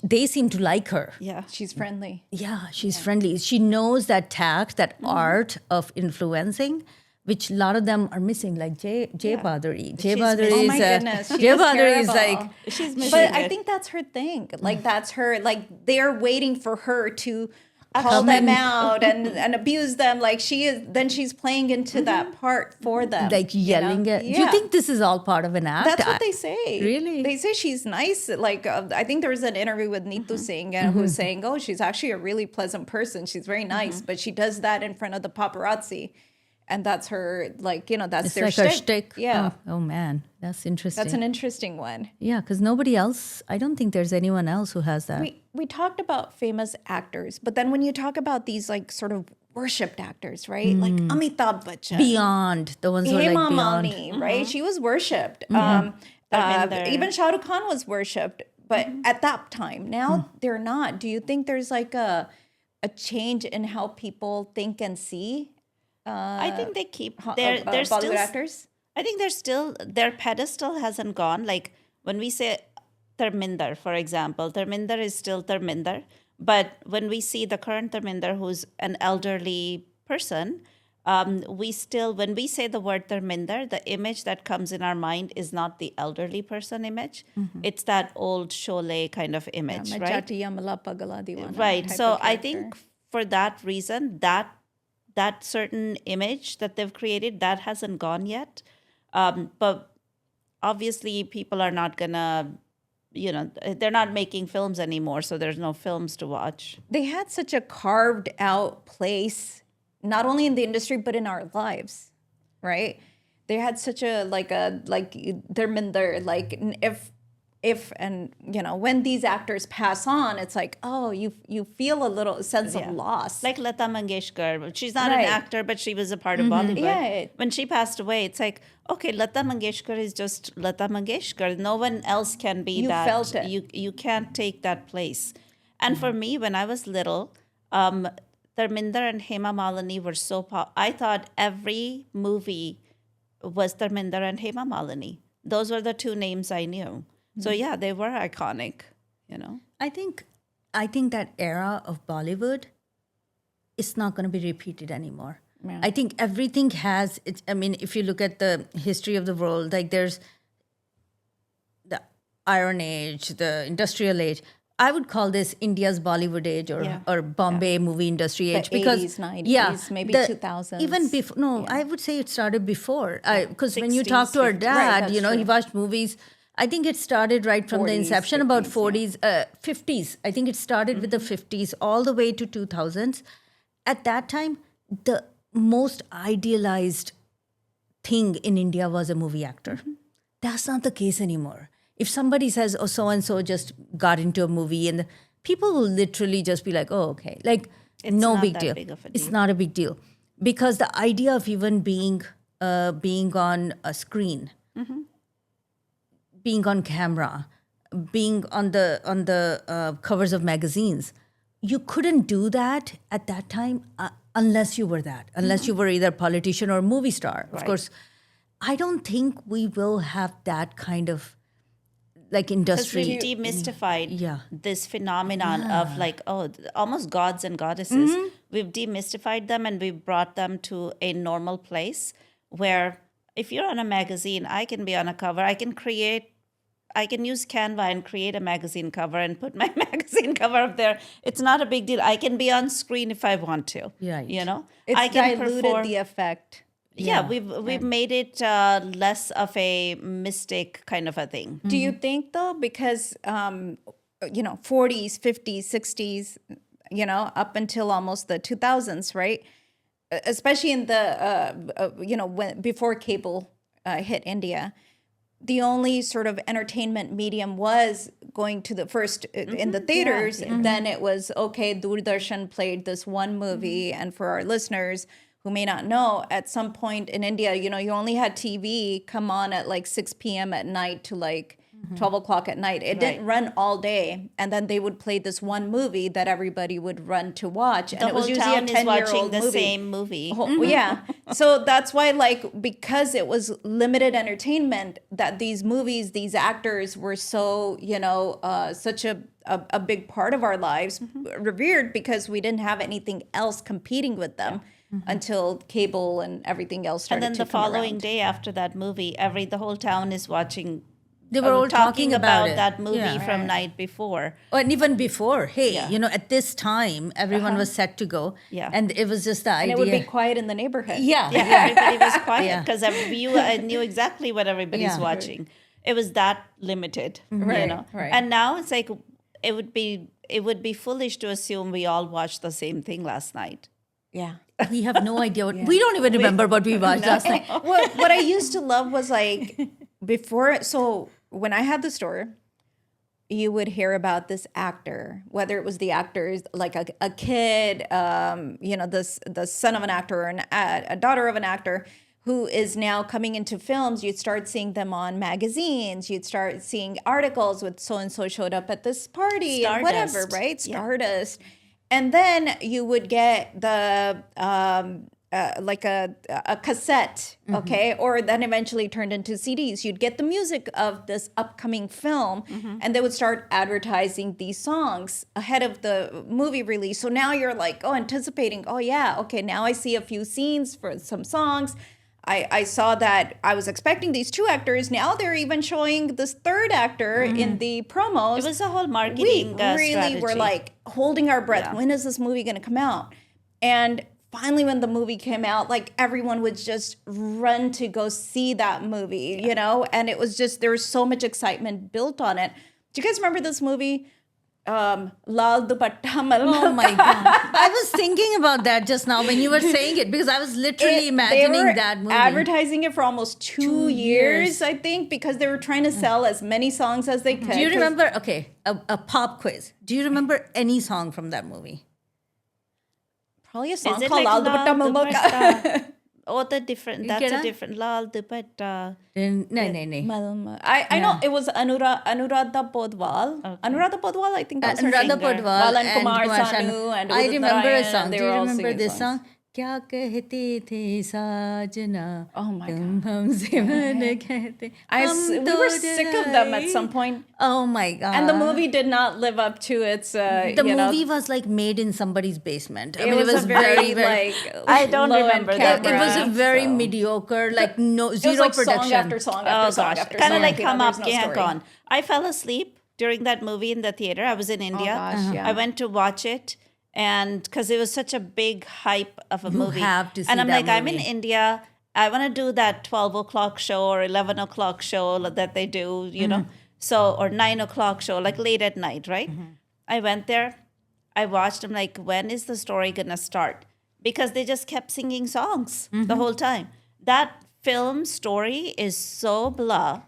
S3: they seem to like her.
S1: Yeah.
S2: She's friendly.
S3: Yeah, she's friendly. She knows that tact, that art of influencing, which a lot of them are missing, like Jay Baduri. Jay Baduri
S2: Oh
S3: is
S2: my goodness, she
S3: Jay
S2: was
S3: Baduri is
S2: terrible.
S3: like,
S1: She's missing
S2: But I
S1: it.
S2: think that's her thing. Like that's her. Like they're waiting for her to call them out and abuse them. Like she is. Then she's playing into that part for them.
S3: like yelling at.
S2: Yeah.
S3: Do you think this is all part of an act?
S2: That's what they say.
S3: Really?
S2: They say she's nice. Like I think there was an interview with Neetu Singh who was saying, "Oh, she's actually a really pleasant person. She's very nice, but she does that in front of the paparazzi, and that's her. Like that's
S3: It's
S2: their
S3: like her
S2: shtick.
S3: shtick.
S2: Yeah,
S3: Oh man, that's interesting.
S2: that's an interesting one.
S3: Yeah, because nobody else. I don't think there's anyone else who has that.
S2: We talked about famous actors, but then when you talk about these like sort of worshipped actors, right? Like Amitabh Bachchan,
S3: Beyond the ones who are like
S2: Hema
S3: beyond.
S2: Malini, right? She was worshipped.
S1: Dharminder.
S2: Even Shah Rukh Khan was worshipped, but at that time, now they're not. Do you think there's like a change in how people think and see
S1: I think they keep they're
S2: Bollywood
S1: still
S2: actors?
S1: I think they're still, their pedestal hasn't gone. Like when we say Dharminder, for example, Dharminder is still Dharminder. But when we see the current Dharminder, who's an elderly person, we still, when we say the word Dharminder, the image that comes in our mind is not the elderly person image. It's that old Sholay kind of image,
S2: Main
S1: right?
S2: Jatiya Mala Pagala Deewana
S1: Right.
S2: type
S1: So
S2: of
S1: I
S2: character.
S1: think for that reason, that certain image that they've created, that hasn't gone yet. But obviously people are not gonna, they're not making films anymore, so there's no films to watch.
S2: they had such a carved out place, not only in the industry but in our lives, right? They had such a like Dharminder, like if when these actors pass on, it's like, oh, you feel a little sense of loss.
S1: Like Lata Mangeshkar. She's not an
S2: Right.
S1: actor, but she was a part of Bollywood.
S2: Yeah.
S1: When she passed away, it's like, okay, Lata Mangeshkar is just Lata Mangeshkar. No one else can be
S2: You
S1: that.
S2: felt it.
S1: You can't take that place. And for me, when I was little, Dharminder and Hema Malini were so I thought every movie was Dharminder and Hema Malini. Those were the two names I knew. So yeah, they were iconic, you know.
S3: I think that era of Bollywood is not going to be repeated anymore.
S2: Yeah.
S3: I think everything has it. I mean, if you look at the history of the world, like there's the Iron Age, the Industrial Age. I would call this India's Bollywood age or Bombay movie industry age, because
S2: 80s, 90s, maybe 2000s.
S3: Even before, no, I would say it started before. Because when you talk to our
S1: 60s,
S3: dad,
S2: that's
S3: you know, he
S2: true.
S3: watched movies. I think it started right from the
S2: 40s,
S3: inception, about
S2: 50s,
S3: 50s. I think it started with the 50s all the way to 2000s. At that time, the most idealized thing in India was a movie actor. That's not the case anymore. If somebody says, oh, so-and-so just got into a movie, and people will literally just be like, oh, okay. Like, no
S1: not
S3: big
S1: that
S3: deal.
S1: big of a
S3: It's
S1: deal.
S3: not a big deal. Because the idea of even being on a screen, being on camera, being on the covers of magazines, you couldn't do that at that time unless you were that, unless you were either politician or movie star. Of course, I don't think we will have that kind of like
S1: Because
S3: industry.
S1: we've demystified
S3: Yeah.
S1: this phenomenon of like, almost gods and goddesses. We've demystified them and we've brought them to a normal place where if you're on a magazine, I can be on a cover. I can use Canva and create a magazine cover and put my magazine cover up there. It's not a big deal. I can be on screen if I want to.
S3: Right.
S1: You know?
S2: It's
S1: I can
S2: diluted
S1: perform.
S2: the effect.
S1: Yeah, we've made it less of a mystic kind of a thing.
S2: Do you think though, because 40s, 50s, 60s, up until almost the 2000s, right? Especially in the when before cable hit India, the only sort of entertainment medium was going to the first in the theaters. Then it was okay. Doordarshan played this one movie, and for our listeners who may not know, at some point in India, you only had TV come on at like 6 p.m. at night to like 12 o'clock at night. It didn't run all day. And then they would play this one movie that everybody would run to watch. And
S1: The
S2: it was
S1: whole
S2: usually a
S1: town is
S2: 10-year-old
S1: watching the
S2: movie.
S1: same movie.
S2: Yeah. So that's why, like, because it was limited entertainment, that these movies, these actors were so, such a big part of our lives, revered, because we didn't have anything else competing with them. Until cable and everything else started
S1: And then
S2: to
S1: the
S2: come
S1: following
S2: around.
S1: day after that movie, the whole town is watching.
S3: They were all talking about it.
S1: that movie
S3: Yeah.
S1: from night before.
S3: And even before, hey, at this time, everyone was set to go.
S1: Yeah.
S3: And it was just the
S2: And
S3: idea.
S2: it would be quiet in the neighborhood.
S3: Yeah.
S1: Yeah, everybody was quiet because you knew exactly what everybody's
S3: Yeah.
S1: watching. It was that limited,
S2: Right,
S1: you know.
S2: right.
S1: And now it's like it would be foolish to assume we all watched the same thing last night.
S2: Yeah.
S3: We have no idea we don't even remember what we watched last night.
S2: What I used to love was like before. So when I had the store, you would hear about this actor, whether it was the actors like a kid, the son of an actor or a daughter of an actor who is now coming into films. You'd start seeing them on magazines. You'd start seeing articles with so and so showed up at this party and whatever,
S1: Stardust.
S2: right?
S1: Yeah.
S2: Stardust. And then you would get the like a cassette, okay, or then eventually turned into CDs. You'd get the music of this upcoming film, and they would start advertising these songs ahead of the movie release. So now you're like, anticipating. Oh yeah, okay. Now I see a few scenes for some songs. I saw that I was expecting these two actors. Now they're even showing this third actor in the promos.
S1: It was a whole
S2: We
S1: marketing
S2: really
S1: strategy.
S2: were like holding our breath.
S1: Yeah.
S2: When is this movie going to come out? And finally, when the movie came out, like everyone would just run to go see that movie, And it was just, there was so much excitement built on it. Do you guys remember this movie? Lal Dupatta Malmal
S3: Oh my God. I was thinking about that just now when you were saying it because I was literally imagining
S2: they were
S3: that movie.
S2: advertising it for almost 2 years, I think, because they were trying to sell as many songs as they could.
S3: Do you
S2: 'cause
S3: remember? Okay, a pop quiz. Do you remember any song from that movie?
S2: Probably a
S1: Is
S2: song
S1: it
S2: called
S1: like
S2: Lal Dupatta
S1: Lal
S2: Malmal
S1: Dupatta? Oh, the different. That's
S3: get
S1: a
S3: it?
S1: different Lal Dupatta.
S3: No.
S2: Malmal. I know it was Anuradha Podwal. Anuradha Podwal, I think that's her
S3: Anuradha
S2: singer.
S3: Podwal
S2: Wal
S3: and
S2: Kumar
S3: Kumar
S2: Sanu and
S3: I
S2: Udit
S3: remember a
S2: Narayan,
S3: song.
S2: they
S3: Do
S2: were
S3: you
S2: all
S3: remember
S2: singing
S3: this
S2: songs.
S3: song? क्या कहते थे साजना
S2: Oh my
S3: तुम
S2: God.
S3: हमसे मन कहते हम
S2: We
S3: तो
S2: were sick of them at some point.
S3: Oh my God.
S2: And the movie did not live up to its,
S3: The movie was like made in somebody's basement. I
S2: it
S3: mean,
S2: was a very, like,
S1: I don't
S2: low-end
S1: remember that.
S3: it was a
S2: camera,
S3: very
S2: so-
S3: mediocre, like no
S2: It was
S3: zero
S2: like
S3: production.
S2: song after song
S1: Oh
S2: after song
S1: gosh,
S2: after
S1: kind
S2: song.
S1: of like
S2: you know,
S1: Hum
S2: there's
S1: Aapke
S2: no
S1: Hain
S2: story.
S1: Kaun. I fell asleep during that movie in the theater. I was in India.
S2: gosh, yeah.
S1: I went to watch it, and because it was such a big hype of a
S3: You
S1: movie,
S3: have to see
S1: and I'm
S3: that
S1: like, I'm in
S3: movie.
S1: India. I want to do that 12 o'clock show or 11 o'clock show that they do, you know, so or 9 o'clock show, like late at night, right? I went there. I watched. I'm like, when is the story gonna start? Because they just kept singing songs the whole time. That film story is so blah,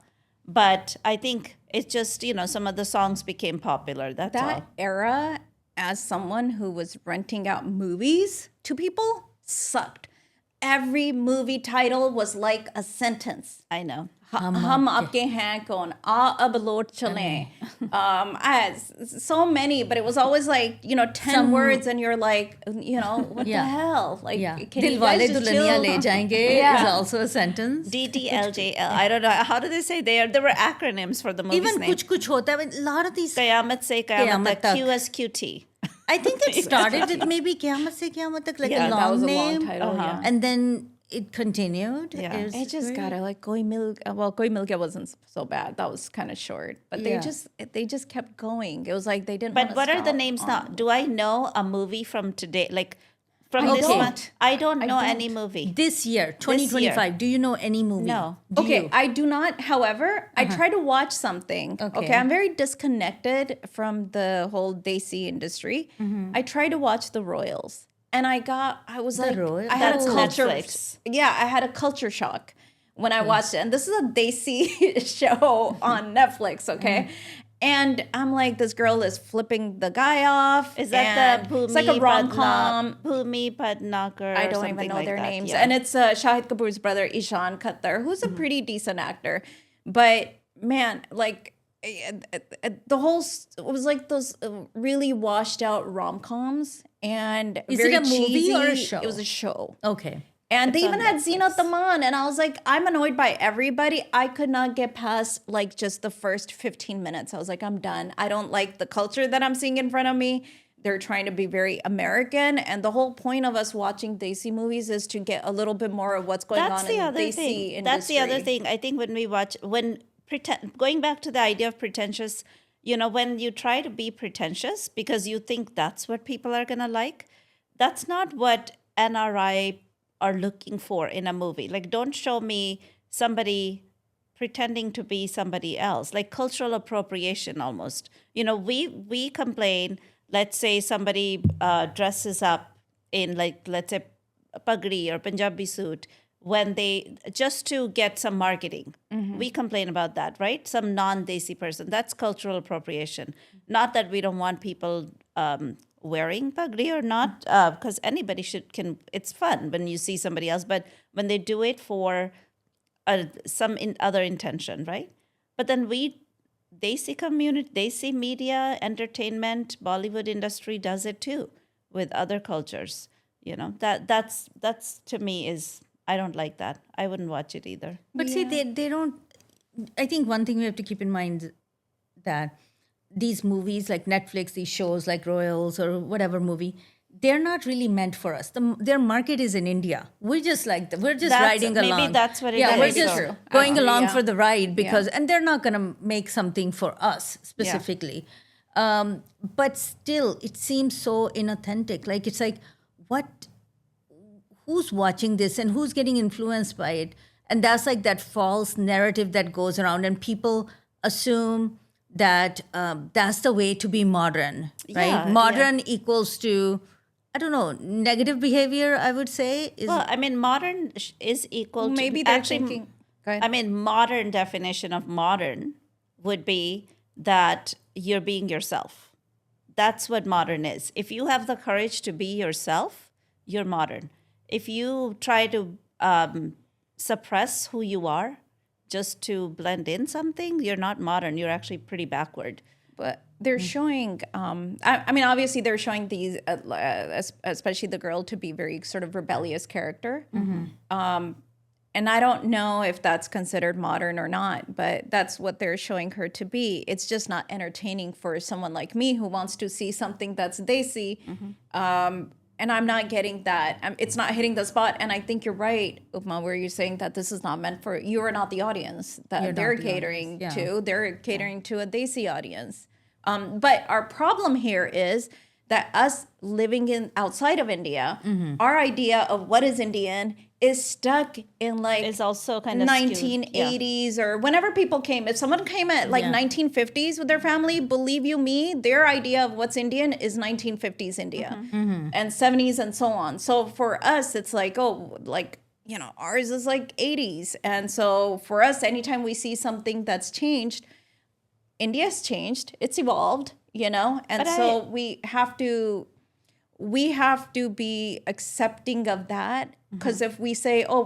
S1: but I think it's just, you know, some of the songs became popular. That's
S2: That
S1: all.
S2: era, as someone who was renting out movies to people, sucked. Every movie title was like a sentence.
S1: I know.
S2: Hum aapke hain kaun, aa ab lot chale. I had so many, but it was always like, you know, 10 words, and you're like, you know, what
S3: Yeah.
S2: the hell? Like,
S3: Yeah.
S2: can you
S3: Dilwale
S2: guys just
S3: Dulhaniya
S2: chill?
S3: Le Jayenge
S2: Yeah.
S3: is also a sentence.
S1: DDLJL. I don't know. How do they say they are? There were acronyms for the movie's
S3: Even
S1: name.
S3: Kuch Kuch Hota Hai, a lot of these.
S1: Qayamat se Qayamat
S3: Qayamat
S1: tak.
S3: tak.
S1: QSQT.
S3: I think it started with maybe Qiyamah Se Qiyamah Tak, like
S1: Yeah,
S3: a
S1: that
S3: long
S2: was a
S3: name.
S2: long title, yeah.
S3: And then it continued.
S1: Yeah.
S2: It just got it like Koi Milk wasn't so bad. That was kind of short, but
S3: Yeah.
S2: they just kept going. It was like they didn't.
S1: But
S2: wanna
S1: what are the
S2: stop
S1: names
S2: on-
S1: now? Do I know a movie from today? Like from
S2: I
S1: this
S2: don't.
S1: month? I don't know
S2: don't.
S1: any movie.
S3: This year, 2025, do you know any movie?
S1: No.
S3: Do
S2: Okay,
S3: you?
S2: I do not. However, I try to watch something. Okay, I'm very disconnected from the whole Desi industry. I try to watch the Royals, and I was like,
S3: Royals?
S2: I had
S1: That's
S2: a culture.
S1: Netflix.
S2: Yeah, I had a culture shock when I watched it, and this is a Desi show on Netflix. Okay. And I'm like, this girl is flipping the guy off.
S1: Is that
S2: and
S1: the Bhumi
S2: It's like a rom-com.
S1: Bhumi Padnakar?
S2: I
S1: or
S2: don't
S1: something
S2: even know
S1: like
S2: their
S1: that.
S2: names.
S1: Yeah.
S2: And it's Shahid Kapoor's brother, Ishan Khattar, who's a pretty decent actor. But man, like the whole it was like those really washed out rom-coms, and
S3: Is
S2: very
S3: it a movie
S2: cheesy.
S3: or a show?
S2: It was a show.
S3: Okay.
S2: And they
S1: It's
S2: even
S1: on
S2: had
S1: Netflix.
S2: Zinat Aman, and I was like, I'm annoyed by everybody. I could not get past like just the first 15 minutes. I was like, I'm done. I don't like the culture that I'm seeing in front of me. They're trying to be very American, and the whole point of us watching Desi movies is to get a little bit more of what's going
S1: That's
S2: on
S1: the
S2: in
S1: other
S2: Desi
S1: thing.
S2: industry.
S1: That's the other thing. I think when we watch, going back to the idea of pretentious, you know, when you try to be pretentious because you think that's what people are going to like, that's not what NRI are looking for in a movie. Like, don't show me somebody pretending to be somebody else, like cultural appropriation almost. You know, we complain, let's say somebody dresses up in, like, let's say a pagri or Punjabi suit when they, just to get some marketing. We complain about that, right? Some non-Desi person. That's cultural appropriation. Not that we don't want people wearing pagri or not, because anybody it's fun when you see somebody else, but when they do it for some other intention, right? But then Desi community, Desi media, entertainment, Bollywood industry does it too with other cultures. You know, that's to me is, I don't like that. I wouldn't watch it either.
S3: But see, they don't. I think one thing we have to keep in mind that these movies like Netflix, these shows like Royals or whatever movie, they're not really meant for us. Their market is in India. We're just riding along.
S1: Maybe that's what it
S3: yeah,
S1: is.
S3: we're just
S2: True.
S3: going
S2: I agree,
S3: along
S2: yeah.
S3: for the ride because, and they're not going to make something for us specifically. But still, it seems so inauthentic. Like, it's like, who's watching this and who's getting influenced by it? And that's like that false narrative that goes around, and people assume that that's the way to be modern, right?
S1: Yeah,
S3: Modern equals to, I don't know, negative behavior, I would say. Is
S1: Well, I mean, modern is equal to
S2: Maybe they're
S1: actually.
S2: thinking. Go ahead.
S1: I mean, modern definition of modern would be that you're being yourself. That's what modern is. If you have the courage to be yourself, you're modern. If you try to suppress who you are just to blend in something, you're not modern. You're actually pretty backward.
S2: But they're showing, I mean, obviously they're showing these, especially the girl, to be very sort of rebellious character. And I don't know if that's considered modern or not, but that's what they're showing her to be. It's just not entertaining for someone like me who wants to see something that's desi. And I'm not getting that. It's not hitting the spot. And I think you're right, Upma, where you're saying that this is not meant for, you are not the audience that they're catering to. They're catering to a desi audience. But our problem here is that us living in outside of India, our idea of what is Indian is stuck in like
S1: It's also kind of
S2: 1980s or whenever people came. If someone came at like 1950s with their family, believe you me, their idea of what's Indian is 1950s India and 70s and so on. So for us, it's like, oh, like, you know, ours is like 80s. And so for us, anytime we see something that's changed, India's changed, it's evolved, you know, and so we have to be accepting of that. Because if we say, oh,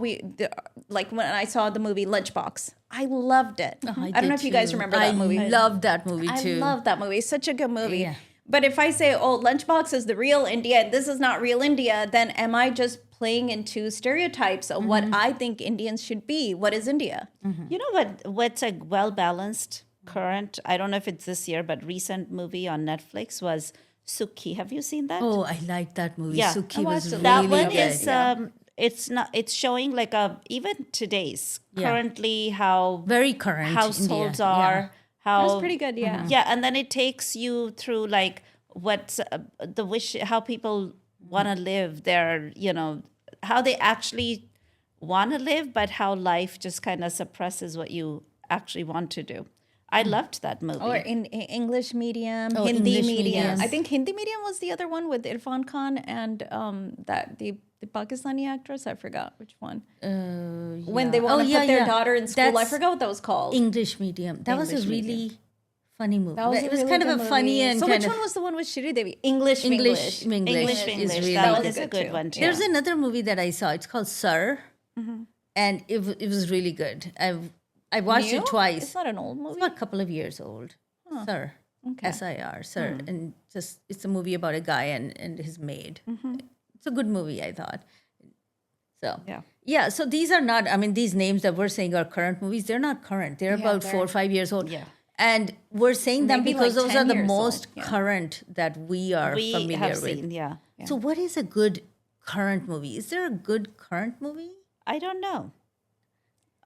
S2: like when I saw the movie Lunchbox, I loved it. I don't know if you guys remember that movie.
S3: I loved that movie too.
S2: I love that movie. It's such a good movie.
S3: Yeah.
S2: But if I say, oh, Lunchbox is the real India and this is not real India, then am I just playing into stereotypes of what I think Indians should be? What is India?
S1: You know what's a well-balanced current, I don't know if it's this year, but recent movie on Netflix was Sukhi. Have you seen that?
S3: Oh, I liked that movie.
S1: Yeah.
S3: Suki was really
S1: That one
S3: good.
S1: is it's showing like even today's currently how
S3: Very current
S2: That
S1: households
S3: India.
S1: are, how
S2: was pretty good, yeah.
S1: Yeah, and then it takes you through like what's the wish, how people want to live their, you know, how they actually want to live, but how life just kind of suppresses what you actually want to do. I loved that movie.
S2: Or in English medium,
S3: Oh,
S2: Hindi
S3: English
S2: medium.
S3: medium.
S2: I think Hindi medium was the other one with Irfan Khan and that the Pakistani actress. I forgot which one. When they want to put their daughter in school, I
S3: That's
S2: forgot what that was called.
S3: English medium. That was a
S2: English
S3: really
S2: medium.
S3: funny movie.
S2: That was
S3: It
S2: a
S3: was
S2: really
S3: kind of
S2: good
S3: a funny
S2: movie.
S3: and
S2: So
S3: kind
S2: which
S3: of
S2: one was the one with Shri Devi? English
S3: English
S2: English.
S3: English
S1: English,
S3: is really
S1: that
S3: good.
S1: is a good one too.
S3: There's another movie that I saw. It's called Sir, and it was really good. I watched
S2: New?
S3: it twice.
S2: It's not an old movie.
S3: It's about a couple of years old. Sir, SIR, Sir, and just it's a movie about a guy and his maid. It's a good movie, I thought. So yeah. So these are not. I mean, these names that we're saying are current movies. They're not current. They're about 4 or 5 years old.
S1: Yeah.
S3: And we're saying them
S2: Maybe
S3: because
S2: like
S3: those
S2: 10
S3: are the
S2: years old,
S3: most
S2: yeah.
S3: current that we are
S1: We
S3: familiar
S1: have
S3: with.
S1: seen, yeah.
S3: So what is a good current movie? Is there a good current movie?
S1: I don't know.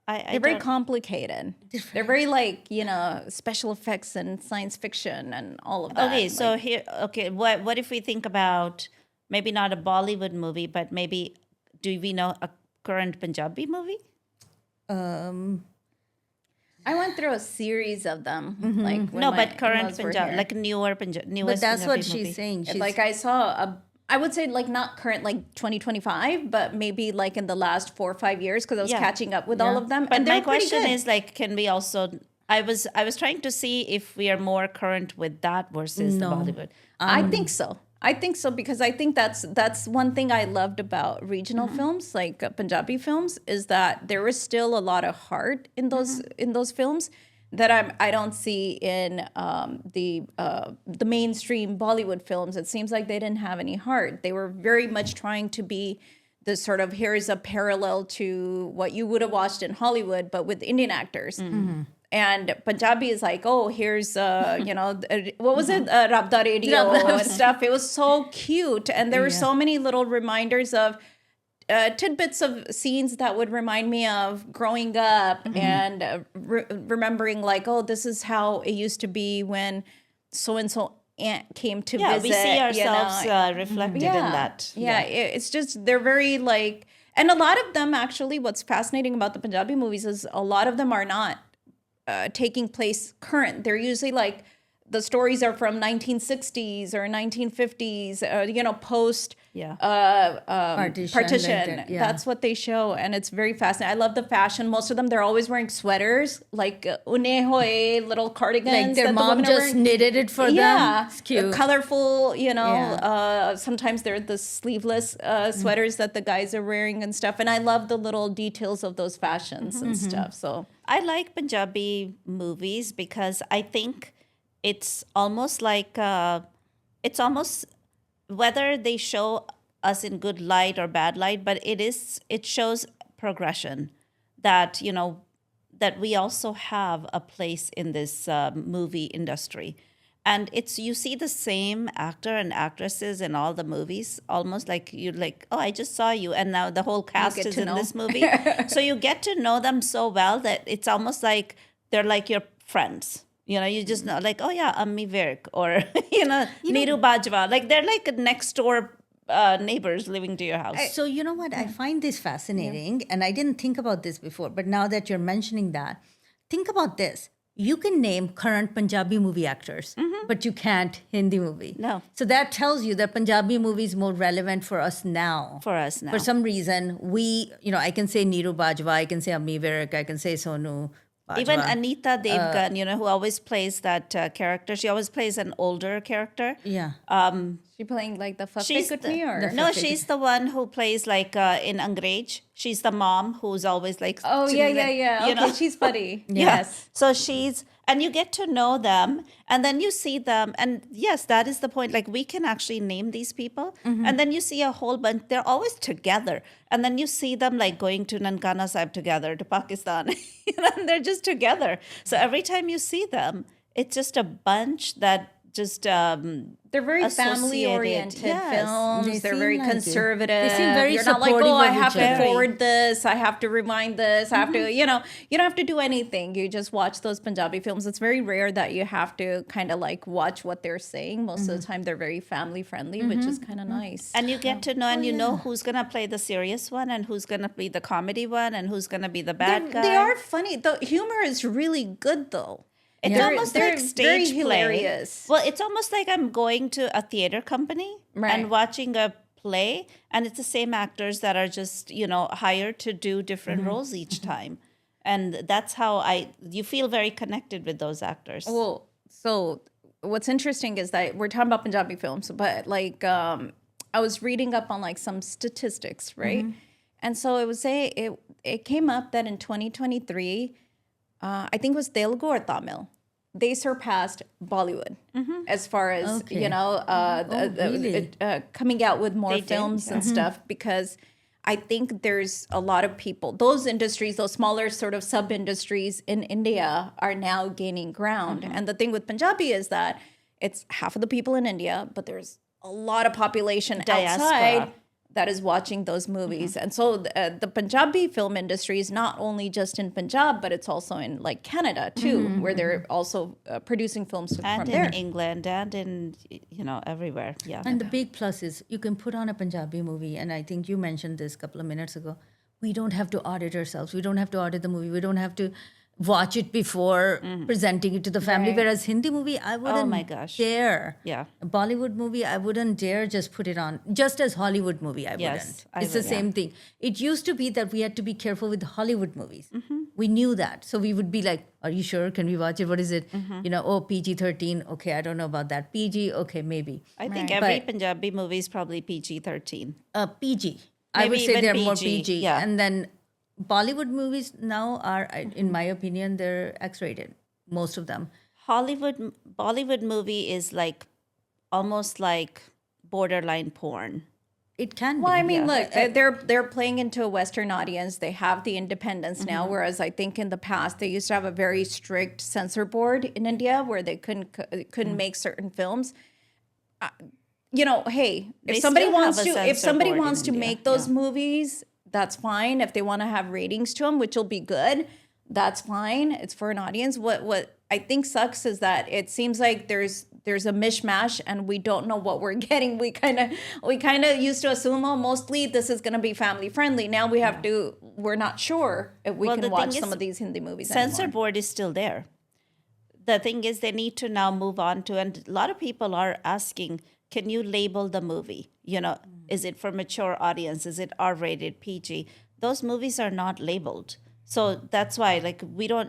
S2: They're very complicated. They're very like, you know, special effects and science fiction and all of that.
S1: Okay, so what if we think about maybe not a Bollywood movie, but maybe do we know a current Punjabi movie?
S2: I went through a series of them. Like when
S1: No,
S2: my
S1: but current
S2: in-laws were
S1: Punjab,
S2: here.
S1: like newest
S3: But that's what
S1: Punjabi
S3: she's
S1: movie.
S3: saying. She's,
S2: Like I saw I would say like not current like 2025, but maybe like in the last 4 or 5 years because I was
S1: Yeah.
S2: catching up with all of them.
S1: But
S2: and they
S1: my
S2: were pretty
S1: question
S2: good.
S1: is like, can we also? I was trying to see if we are more current with that versus the Bollywood.
S2: I think so. I think so because I think that's one thing I loved about regional films, like Punjabi films, is that there is still a lot of heart in those films that I don't see in the mainstream Bollywood films. It seems like they didn't have any heart. They were very much trying to be the sort of here's a parallel to what you would have watched in Hollywood, but with Indian actors. And Punjabi is like, oh, here's, you know, what was it? Rabda Radio and stuff. It was so cute. And there were so many little reminders of tidbits of scenes that would remind me of growing up and remembering like, oh, this is how it used to be when so-and-so aunt came to visit.
S1: We see
S2: you
S1: ourselves
S2: know.
S1: reflected in that.
S2: Yeah, it's just, they're very like, and a lot of them actually, what's fascinating about the Punjabi movies is a lot of them are not taking place current. They're usually like the stories are from 1960s or 1950s, post
S1: Yeah.
S2: partition.
S3: Yeah.
S2: That's what they show, and it's very fascinating. I love the fashion. Most of them, they're always wearing sweaters, like unehoe little cardigans.
S3: Like their
S2: that the
S3: mom
S2: women are
S3: just
S2: wearing.
S3: knitted it for them.
S2: Yeah,
S3: It's cute.
S2: colorful.
S3: Yeah.
S2: Sometimes they're the sleeveless sweaters that the guys are wearing and stuff. And I love the little details of those fashions and stuff. So
S1: I like Punjabi movies because I think it's almost like it's almost whether they show us in good light or bad light, but it shows progression that that we also have a place in this movie industry. And you see the same actor and actresses in all the movies, almost like you're like, oh, I just saw you. And now the whole cast
S2: get
S1: is
S2: to
S1: in
S2: know.
S1: this movie. So you get to know them so well that it's almost like they're like your friends. You just know, like, oh yeah, Ammi Virk or, Neeru Bajwa. Like they're like next door neighbors living to your house.
S3: So you know what? I find this fascinating, and I didn't think about this before, but now that you're mentioning that, think about this. You can name current Punjabi movie actors, but you can't Hindi movie.
S1: No.
S3: So that tells you that Punjabi movie is more relevant for us now.
S1: For us now.
S3: For some reason, I can say Neeru Bajwa, I can say Ammi Virk, I can say Sonu Bajwa.
S1: Even Anita Devgan, who always plays that character. She always plays an older character.
S3: Yeah.
S2: she playing like the fuck
S1: She's
S2: with
S1: the,
S2: me or
S1: no, she's the one who plays like in Angrej. She's the mom who's always like.
S2: oh yeah. Okay, she's funny. Yes.
S1: So and you get to know them, and then you see them, and yes, that is the point. Like we can actually name these people, and then you see a whole bunch. They're always together, and then you see them like going to Nankana Sahib together to Pakistan, and they're just together. So every time you see them, it's just a bunch that just
S2: They're very family-oriented
S1: Yes.
S2: films.
S3: They
S2: They're
S3: seem
S2: very
S3: like it.
S2: conservative.
S3: They seem very
S2: You're not like,
S3: supportive
S2: oh, I
S3: of
S2: have
S3: each
S2: to
S3: other.
S2: forward this. I have to rewind this. I have to, you don't have to do anything. You just watch those Punjabi films. It's very rare that you have to kind of like watch what they're saying. Most of the time, they're very family-friendly, which is kind of nice.
S1: and you get to know, and you know who's gonna play the serious one, and who's gonna be the comedy one, and who's gonna be the bad guy.
S2: They are funny. The humor is really good, though.
S1: It's
S3: Yeah.
S1: almost
S2: They're
S1: like
S2: very
S1: stage play.
S2: hilarious.
S1: Well, it's almost like I'm going to a theater company
S2: Right.
S1: and watching a play, and it's the same actors that are just hired to do different roles each time, and that's how you feel very connected with those actors.
S2: Well, so what's interesting is that we're talking about Punjabi films, but like I was reading up on like some statistics, right? And so it would say it came up that in 2023, I think it was Telugu or Tamil, they surpassed Bollywood as far as
S3: Okay.
S2: really? Coming out with more
S1: They did,
S2: films and stuff, because I think there's a lot of people, those industries, those smaller sort of sub industries in India are now gaining ground. And the thing with Punjabi is that it's half of the people in India, but there's a lot of population
S1: Diaspora.
S2: outside that is watching those movies. And so the Punjabi film industry is not only just in Punjab, but it's also in like Canada too, where they're also producing films from
S1: and in
S2: there.
S1: England and in everywhere. Yeah.
S3: And the big plus is you can put on a Punjabi movie, and I think you mentioned this a couple of minutes ago. We don't have to audit ourselves. We don't have to audit the movie. We don't have to watch it before presenting it to the family.
S2: Right.
S3: Whereas Hindi movie, I wouldn't
S1: my gosh.
S3: dare.
S1: Yeah.
S3: A Bollywood movie, I wouldn't dare just put it on. Just as Hollywood movie, I
S1: Yes,
S3: wouldn't.
S1: I
S3: It's the
S1: would, yeah.
S3: same thing. It used to be that we had to be careful with Hollywood movies. We knew that. So we would be like, are you sure? Can we watch it? What is it? Oh, PG-13. Okay, I don't know about that. PG, okay, maybe.
S1: I think
S2: Right.
S1: every
S3: But-
S1: Punjabi movie is probably PG-13.
S3: PG. I would
S1: Maybe
S3: say
S1: even
S3: they're more
S1: PG,
S3: PG.
S1: yeah.
S3: And then Bollywood movies now are, in my opinion, they're X-rated. Most of them.
S1: Bollywood movie is like almost like borderline porn.
S3: It can
S2: Well,
S3: be.
S2: I mean,
S3: yeah.
S2: look, they're playing into a Western audience. They have the independence now, whereas I think in the past they used to have a very strict censor board in India where they couldn't make certain films. Hey,
S1: They
S2: if somebody
S1: still have
S2: wants
S1: a
S2: to, if
S1: censor
S2: somebody
S1: board in
S2: wants to
S1: India,
S2: make those
S1: yeah.
S2: movies, that's fine. If they want to have ratings to them, which will be good, that's fine. It's for an audience. What I think sucks is that it seems like there's a mishmash and we don't know what we're getting. We kind of used to assume, oh, mostly this is going to be family friendly. Now we're not sure if we can watch some of these Hindi movies
S1: Censor
S2: anymore.
S1: board is still there. The thing is, they need to now move on to, and a lot of people are asking, can you label the movie? Is it for mature audience? Is it R-rated, PG? Those movies are not labeled. So that's why, like,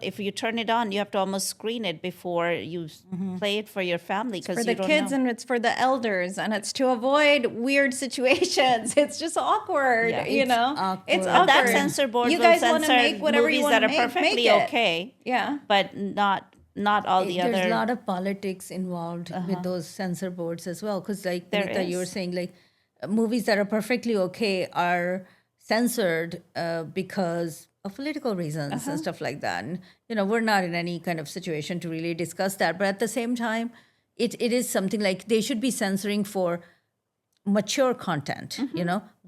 S1: if you turn it on, you have to almost screen it before you play it for your family.
S2: For the kids and it's for the elders, and it's to avoid weird situations. It's just awkward, It's awkward.
S1: That censor board
S2: You
S1: will
S2: guys want to
S1: censor
S2: make whatever
S1: movies
S2: you want
S1: that
S2: to
S1: are
S2: make,
S1: perfectly
S2: make it.
S1: okay.
S2: Yeah.
S1: But not all the other.
S3: There's a lot of politics involved with those censor boards as well. Because like Nita, you were saying, like movies that are perfectly okay are censored because of political reasons and stuff like that. And, we're not in any kind of situation to really discuss that. But at the same time, it is something like they should be censoring for mature content,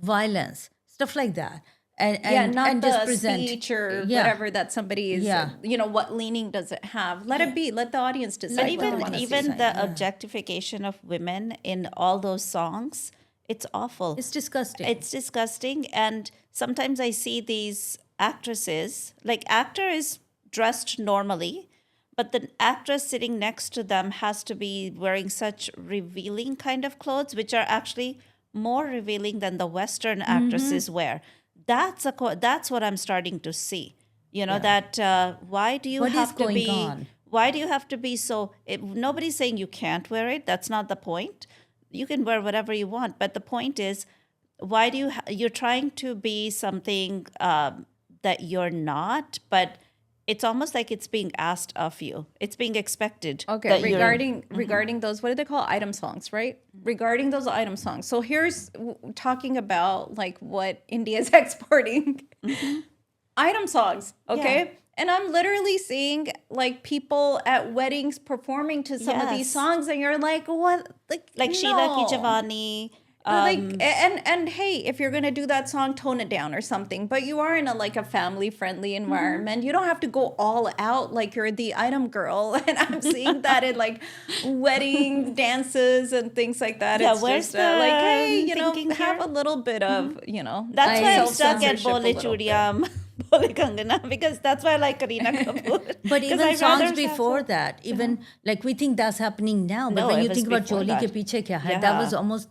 S3: violence, stuff like that. And
S2: not
S3: and
S2: the
S3: just present
S2: speech or whatever that somebody is, what leaning does it have? Let it be. Let the audience decide what they want to see.
S1: Even the objectification of women in all those songs, it's awful.
S3: It's disgusting.
S1: It's disgusting. And sometimes I see these actresses, like actor is dressed normally, but the actress sitting next to them has to be wearing such revealing kind of clothes, which are actually more revealing than the Western actresses wear. That's what I'm starting to see. That why do you have to be? Why do you have to be so? Nobody's saying you can't wear it. That's not the point. You can wear whatever you want, but the point is, why do you're trying to be something that you're not, but it's almost like it's being asked of you. It's being expected.
S2: Okay, regarding those, what do they call item songs, right? Regarding those item songs. So here's talking about like what India is exporting. Item songs, okay?
S1: Yeah.
S2: And I'm literally seeing like people at weddings performing to some of these songs, and you're like, what?
S1: Like Sheila Ki Javani.
S2: And hey, if you're gonna do that song, tone it down or something. But you are in a family friendly environment. You don't have to go all out like you're the item girl. And I'm seeing that in like wedding dances and things like that.
S1: Yeah,
S2: it's
S1: where's
S2: just
S1: the
S2: like, hey,
S1: here?
S2: have a little bit of
S1: That's why I'm stuck at
S2: self-censorship
S1: Bole
S2: a little bit.
S1: Chudiyam, Bole Kangana, because that's why I like Kareena Kapoor.
S3: But even
S1: I'd
S3: songs
S1: rather
S3: before that, even like we think that's happening now. But
S1: No,
S3: when
S1: it
S3: you
S1: was
S3: think about
S1: before
S3: Choli
S1: that.
S3: Ke Piche Kya Hai, that was almost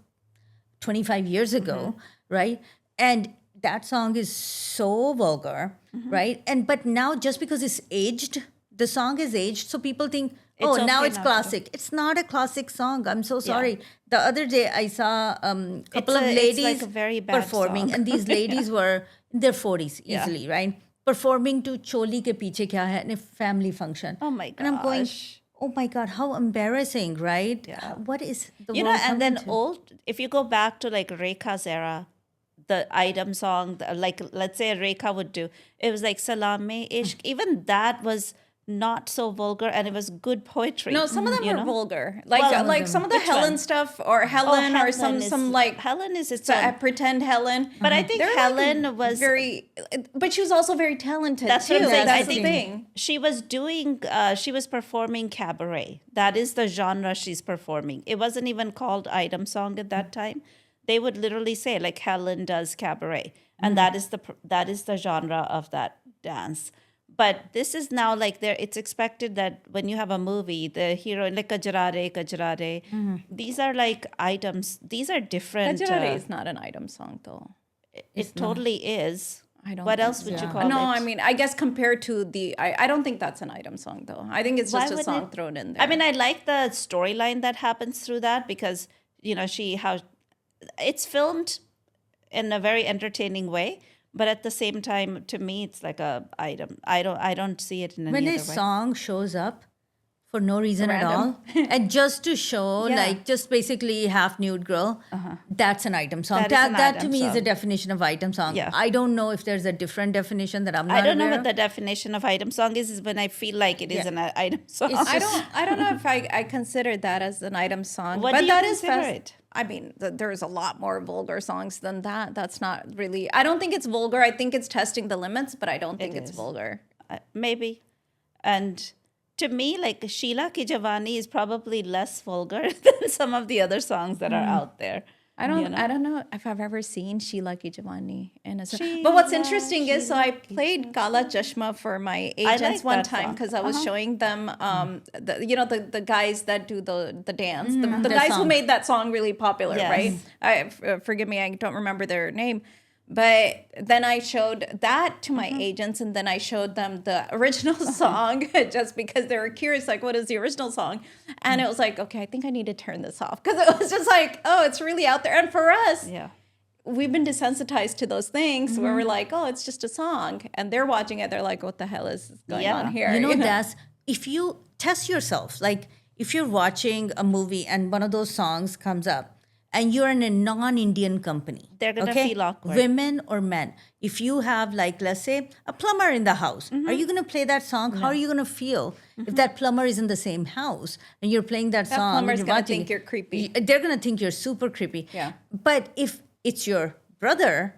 S3: 25 years ago, right? And that song is so vulgar, right? But now just because it's aged, the song is aged, so people think, oh,
S1: It's
S3: now
S1: okay
S3: it's
S1: now to-
S3: classic. It's not a classic song. I'm so sorry. The other day I saw a couple of ladies
S1: it's like a very bad
S3: performing,
S1: song.
S3: and these ladies were in their 40s easily, right? Performing to Choli Ke Piche Kya Hai in a family function.
S1: Oh my
S3: And I'm going,
S1: gosh.
S3: oh my God, how embarrassing, right?
S1: Yeah.
S3: What is the world
S1: and then
S3: coming to?
S1: if you go back to like Rekha's era, the item song, like let's say Rekha would do, it was like Salam Mein Ishq. Even that was not so vulgar, and it was good poetry.
S2: No, some of them are vulgar. Like
S1: Well,
S2: like some of the
S1: which
S2: Helen
S1: one?
S2: stuff or Helen or some like
S1: Helen is its
S2: I
S1: own.
S2: pretend Helen.
S1: But I think
S2: They're, like,
S1: Helen was
S2: very, but she was also very talented.
S1: That's
S2: too.
S1: what I'm saying.
S2: That's
S1: I
S2: the
S1: think
S2: thing.
S1: she was doing. She was performing cabaret. That is the genre she's performing. It wasn't even called item song at that time. They would literally say like Helen does cabaret, and that is the genre of that dance. But this is now like it's expected that when you have a movie, the heroine like Kajrare, these are like items. These are different.
S2: Kajrare is not an item song though.
S1: It totally is.
S2: I don't
S1: What
S2: think
S1: else would
S2: so.
S1: you call it?
S2: No, I mean, I guess compared to I don't think that's an item song though. I think it's
S1: Why
S2: just a
S1: would
S2: song
S1: it-
S2: thrown in there.
S1: I mean, I like the storyline that happens through that because it's filmed in a very entertaining way, but at the same time, to me, it's like a item. I don't see it in any
S3: When a
S1: other way.
S3: song shows up for no reason at
S2: Random.
S3: all, and just to show,
S1: Yeah.
S3: like, just basically half nude girl, that's an item song.
S1: That is an
S3: That to
S1: item
S3: me is a
S1: song.
S3: definition of item song.
S1: Yeah.
S3: I don't know if there's a different definition that I'm not
S1: I don't know
S3: aware
S1: what the definition of item song is when I feel like it is an item song.
S3: It's
S2: I don't know if I consider that as an item song.
S1: What
S2: but
S1: do you
S2: that is
S1: consider
S2: fast-
S1: it?
S2: I mean, there's a lot more vulgar songs than that. That's not really. I don't think it's vulgar. I think it's testing the limits, but I don't think it's
S1: is.
S2: vulgar.
S1: Maybe. And to me, like Sheila Ki Jawani is probably less vulgar than some of the other songs that are out there.
S2: I don't know if I've ever seen Sheila Ki Jawani in a song. But what's interesting is, so I played Kala Chashma for my agents
S1: like
S2: one
S1: that
S2: time
S1: song.
S2: because I was showing them, the guys that do the dance, the guys who
S3: song.
S2: made that song really popular,
S1: Yes.
S2: right? Forgive me, I don't remember their name. But then I showed that to my agents, and then I showed them the original song just because they were curious, like, what is the original song? And it was like, okay, I think I need to turn this off because it was just like, oh, it's really out there. And for us,
S1: Yeah.
S2: we've been desensitized to those things where we're like, oh, it's just a song. And they're watching it. They're like, what the hell is going
S1: Yeah.
S2: on here?
S3: You know, that's if you test yourself, like if you're watching a movie and one of those songs comes up and you're in a non-Indian company,
S1: They're gonna feel awkward.
S3: Women or men. If you have, like, let's say, a plumber in the house, are you going to play that song? How are you going to feel if that plumber is in the same house and you're playing that song? and
S2: plumber's
S3: you're
S2: gonna
S3: watching
S2: think
S3: it?
S2: you're creepy.
S3: They're going to think you're super creepy.
S2: Yeah.
S3: But if it's your brother,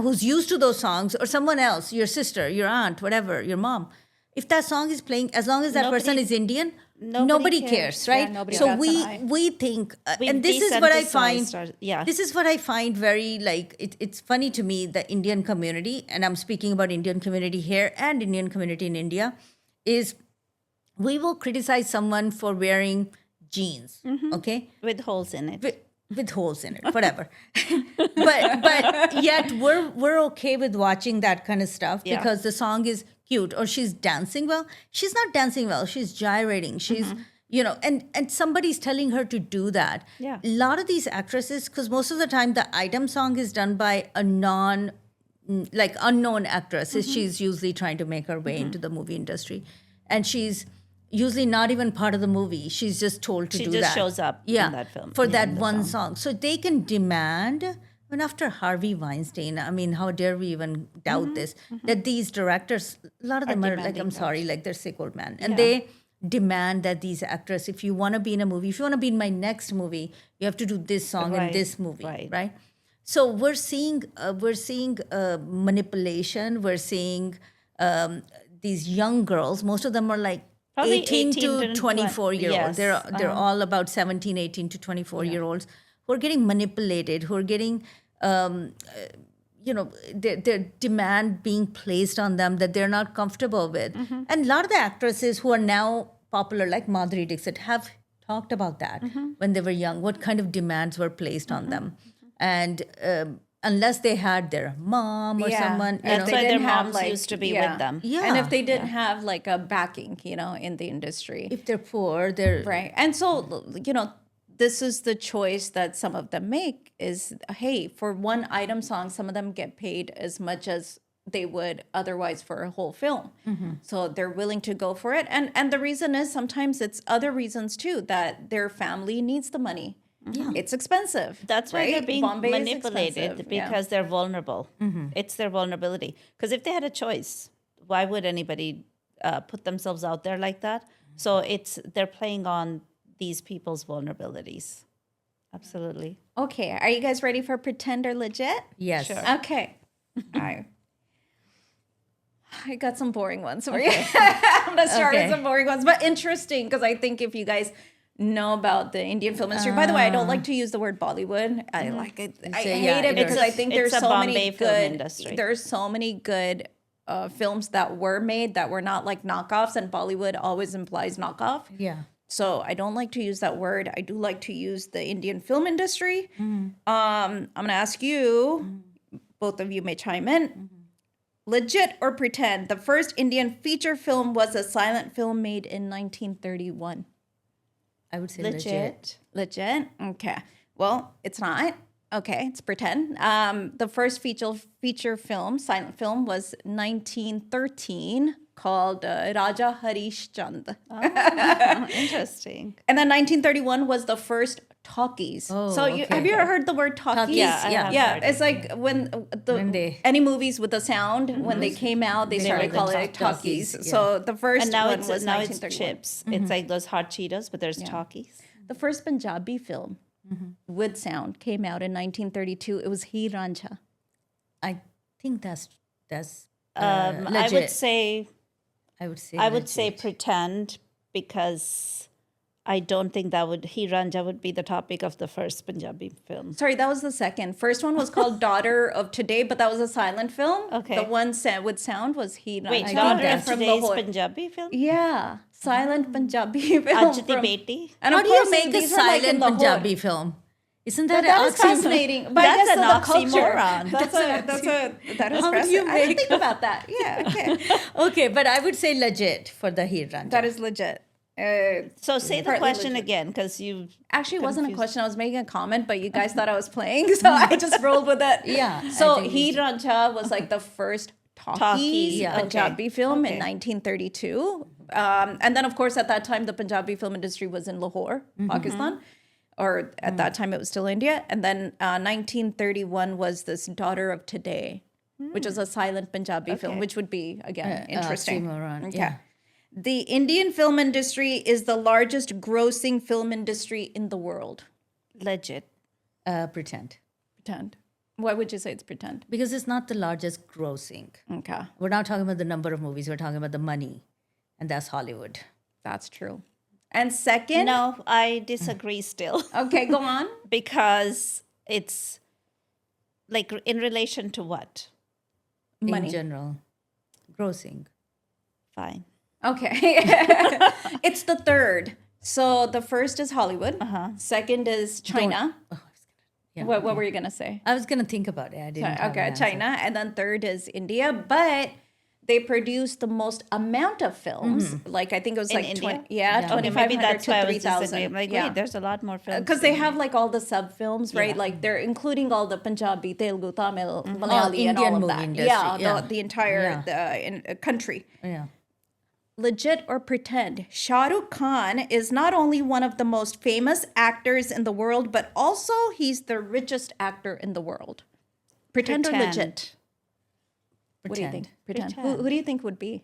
S3: who's used to those songs, or someone else, your sister, your aunt, whatever, your mom, if that song is playing, as long as that person is Indian, nobody cares, right?
S2: Yeah, nobody
S3: so
S2: bats an eye.
S3: we think,
S1: We've
S3: and this is what I
S1: desensitized
S3: find.
S1: yeah.
S3: This is what I find very, like, it's funny to me, the Indian community, and I'm speaking about Indian community here and Indian community in India, is we will criticize someone for wearing jeans, okay?
S1: With holes in it.
S3: With holes in it, whatever. but yet we're okay with watching that kind of stuff
S1: Yeah.
S3: because the song is cute or she's dancing well. She's not dancing well. She's gyrating. She's and somebody's telling her to do that.
S1: Yeah.
S3: A lot of these actresses, because most of the time the item song is done by a unknown actress. She's usually trying to make her way into the movie industry, and she's usually not even part of the movie. She's just told to
S1: She
S3: do
S1: just
S3: that.
S1: shows up in that film.
S3: For
S1: Yeah,
S3: that
S1: in the
S3: one song. So they can demand, after Harvey Weinstein, I mean, how dare we even doubt this, that these directors, a lot of them are like,
S1: demanding
S3: I'm
S1: that.
S3: sorry, like they're sick old man. And they demand that these actors, if you want to be in a movie, if you want to be in my next movie, you have to do this song in
S1: Right,
S3: this movie,
S1: right.
S3: right? So we're seeing manipulation. We're seeing these young girls. Most of them are like
S1: Probably
S3: 18 to
S1: 18 to
S3: 24-year-olds.
S1: yes,
S3: They're all about 17, 18 to 24-year-olds who are getting manipulated, who are getting, their demand being placed on them that they're not comfortable with. And a lot of the actresses who are now popular, like Madhuri Dixit, have talked about that when they were young, what kind of demands were placed on them. And unless they had their mom or someone,
S1: That's
S2: they
S1: why their
S2: didn't have,
S1: moms
S2: like-
S1: used to be
S2: yeah.
S1: with them.
S3: yeah.
S2: And if they didn't have like a backing, in the industry.
S3: if they're poor, they're
S2: Right. And so, this is the choice that some of them make is, hey, for one item song, some of them get paid as much as they would otherwise for a whole film. So they're willing to go for it. And the reason is sometimes it's other reasons too, that their family needs the money. It's expensive.
S1: That's why
S2: right?
S1: they're being
S2: Bombay is
S1: manipulated
S2: expensive, yeah.
S1: because they're vulnerable. It's their vulnerability. Because if they had a choice, why would anybody put themselves out there like that? So they're playing on these people's vulnerabilities. Absolutely.
S2: Okay. Are you guys ready for Pretend or Legit?
S3: yes.
S1: Sure.
S2: Okay. All right. I got some boring ones for you. I'm going to start with some boring ones, but interesting because I think if you guys know about the Indian film industry, by the way, I don't like to use the word Bollywood. I like it. I
S3: So,
S2: hate
S3: yeah,
S2: it because I think there's
S1: it's a
S2: so
S1: Bombay
S2: many
S1: film
S2: good.
S1: industry.
S2: There's so many good films that were made that were not like knockoffs, and Bollywood always implies knockoff.
S3: Yeah.
S2: So I don't like to use that word. I do like to use the Indian film industry. I'm going to ask you, both of you may chime in. Legit or pretend? The first Indian feature film was a silent film made in 1931.
S3: I would say legit.
S2: Legit? Okay. Well, it's not. Okay, it's pretend. The first feature film, silent film, was 1913 called Raja Harish Chand.
S1: Interesting.
S2: And then 1931 was the first talkies.
S3: Oh,
S2: so
S3: okay.
S2: have you ever heard the word talkies?
S1: Yeah, I have
S3: Yeah.
S1: heard
S2: It's like when any movies with the sound, when they came out, they started
S3: were
S2: calling
S3: the
S2: it talkies.
S3: talkies,
S2: So the first
S1: And now
S2: one
S1: it's
S2: was
S1: now it's
S2: 1931.
S1: chips. It's like those hot Cheetos, but there's Talkies.
S2: The first Punjabi film with sound came out in 1932. It was Heer Ranjha.
S3: I think that's
S1: I
S3: legit.
S1: would say
S3: I would say
S1: I would say
S3: legit.
S1: pretend because I don't think that would Hi Ranja would be the topic of the first Punjabi film.
S2: Sorry, that was the second. First one was called Daughter of Today, but that was a silent film.
S1: Okay.
S2: The one with sound was Hi
S1: Wait,
S2: Ranja.
S1: Daughter of
S2: from
S1: Today's
S2: Lahore.
S1: Punjabi film?
S2: Yeah, silent Punjabi film.
S1: Ajdi
S2: from-
S1: Beti?
S2: And
S3: How
S2: of
S3: do you
S2: course,
S3: make a
S2: these were, like, in
S3: silent
S2: Lahore.
S3: Punjabi film? Isn't that
S2: But that is
S3: oxymoron?
S2: fascinating. But I
S1: That's
S2: guess
S1: an
S2: the culture.
S1: oxymoron.
S2: That is
S3: How would you
S2: fascinating. I didn't
S3: make
S2: think about that. Yeah, okay.
S3: Okay, but I would say legit for the Hi Ranja.
S2: That is legit.
S1: So say the
S2: Partly
S1: question
S2: legit.
S1: again, because you
S2: Actually, it wasn't a question. I was making a comment, but you guys thought I was playing, so I just rolled with it.
S3: Yeah,
S2: So
S3: I think
S2: Hi Ranja was like the first
S1: Talkie,
S2: talkie
S1: yeah.
S2: Punjabi
S1: Okay.
S2: film in
S1: Okay.
S2: 1932. And then, of course, at that time, the Punjabi film industry was in Lahore, Pakistan. Or at that time, it was still India. And then 1931 was this Daughter of Today, which is a silent Punjabi film,
S1: Okay.
S2: which would be, again, interesting.
S3: oxymoron,
S2: Okay.
S3: yeah.
S2: The Indian film industry is the largest grossing film industry in the world.
S1: legit.
S3: Pretend.
S2: Pretend. Why would you say it's pretend?
S3: Because it's not the largest grossing.
S2: Okay,
S3: We're not talking about the number of movies, we're talking about the money. And that's Hollywood.
S2: that's true. And second,
S1: No, I disagree still.
S2: okay, go on.
S1: Because it's like in relation to what?
S2: Money.
S3: In general. Grossing.
S1: Fine.
S2: Okay. It's the third. So the first is Hollywood. Second is China.
S3: Yeah,
S2: What were you going to say?
S3: I was going to think about it. I didn't. have
S2: Okay,
S3: an answer.
S2: China. And then third is India. But they produce the most amount of films. Like, I think it was
S1: In
S2: like
S1: India?
S2: 20, yeah,
S1: Okay,
S2: 2,500
S1: maybe that's why I
S2: to
S1: was disagreeing.
S2: 3,000.
S1: I'm like,
S2: Yeah.
S1: wait, there's a lot more films.
S2: Because they have like all the sub films, right?
S1: Yeah.
S2: Like they're including all the Punjabi, Telugu, Tamil, Malayali, and
S3: Indian
S2: all of
S3: movie
S2: that.
S3: industry,
S2: Yeah,
S3: yeah.
S2: The entire country.
S3: Yeah.
S2: Legit or pretend? Shah Rukh Khan is not only one of the most famous actors in the world, but also he's the richest actor in the world. Pretend, or legit? What do you think? Pretend. Who do you think would be?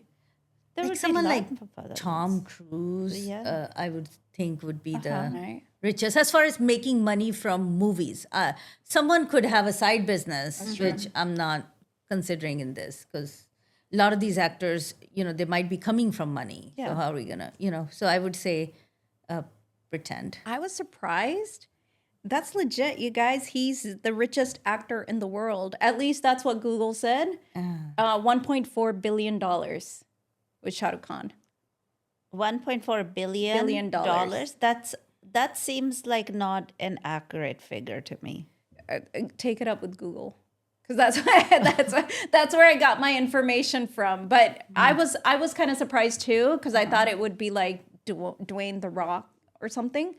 S1: There
S3: Like
S1: would be
S3: someone
S1: lot
S3: like
S1: of others.
S3: Tom Cruise,
S1: Yeah.
S3: I would think would be the
S2: Right.
S3: richest. As far as making money from movies, someone could have a side business, which I'm not considering in this because a lot of these actors, they might be coming from money.
S1: Yeah.
S3: So how are we gonna, So I would say pretend.
S2: I was surprised. That's legit, you guys. He's the richest actor in the world. At least that's what Google said. $1.4 billion with Shah Rukh Khan.
S1: $1.4 billion
S2: dollars.
S1: That seems like not an accurate figure to me.
S2: Take it up with Google, because that's where I got my information from. But I was kind of surprised too, because I thought it would be like Dwayne the Rock or something,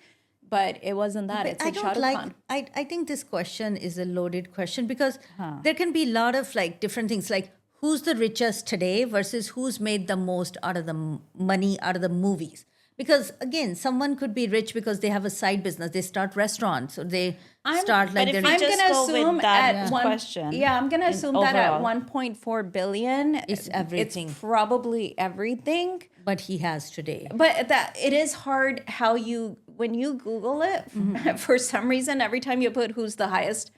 S2: but it wasn't that. It's
S3: I
S2: like Shah
S3: don't
S2: Rukh
S3: like.
S2: Khan.
S3: I think this question is a loaded question because there can be a lot of like different things, like who's the richest today versus who's made the most out of the money out of the movies. Because again, someone could be rich because they have a side business. They start restaurants or they start like
S1: but if
S3: their.
S1: we
S2: I'm
S1: just
S2: gonna
S1: go with
S2: assume
S1: that
S2: at
S1: question
S2: Yeah, I'm gonna assume that at
S1: overall.
S2: 1.4 billion,
S3: It's everything.
S2: It's probably everything.
S3: But he has today.
S2: But that it is hard how when you Google it, for some reason, every time you put who's the highest,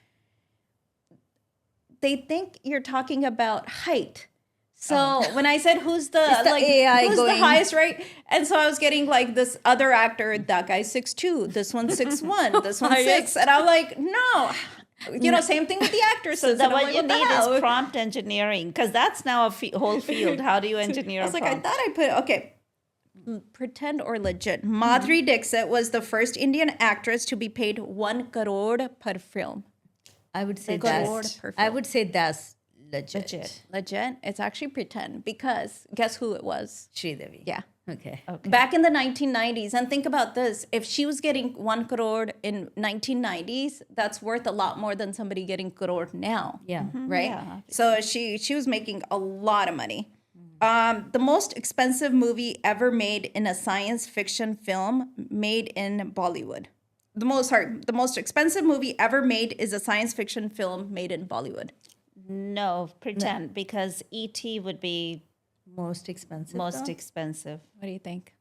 S2: they think you're talking about height. So when I said who's the
S3: AI
S2: who's the
S3: going-
S2: highest, right? And so I was getting like this other actor, that guy's 6'2", this one's 6'1", this one's 6, and I'm like, no. Same thing with the actresses.
S1: So
S2: And
S1: that
S2: I'm
S1: what
S2: like,
S1: you
S2: the
S1: need
S2: hell?
S1: is prompt engineering, because that's now a whole field. How do you engineer
S2: I was
S1: a
S2: like, I
S1: prompt?
S2: thought I put, okay, pretend or legit. Madhuri Dixit was the first Indian actress to be paid 1 crore per film.
S3: I would say
S2: Crore
S3: that's.
S2: per
S3: I
S2: film.
S3: would say that's legit.
S1: Legit.
S2: Legit? It's actually pretend, because guess who it was?
S3: Sridevi.
S2: Yeah.
S3: Okay.
S2: Back in the 1990s, and think about this, if she was getting 1 crore in 1990s, that's worth a lot more than somebody getting crore now.
S3: Yeah.
S2: Right?
S1: Yeah,
S2: So she was making a lot of money. The most expensive movie ever made in a science fiction film made in Bollywood. The most expensive movie ever made is a science fiction film made in Bollywood.
S1: No, pretend, because E.T. would be
S3: Most expensive.
S1: most
S3: though?
S1: expensive
S2: What do you think?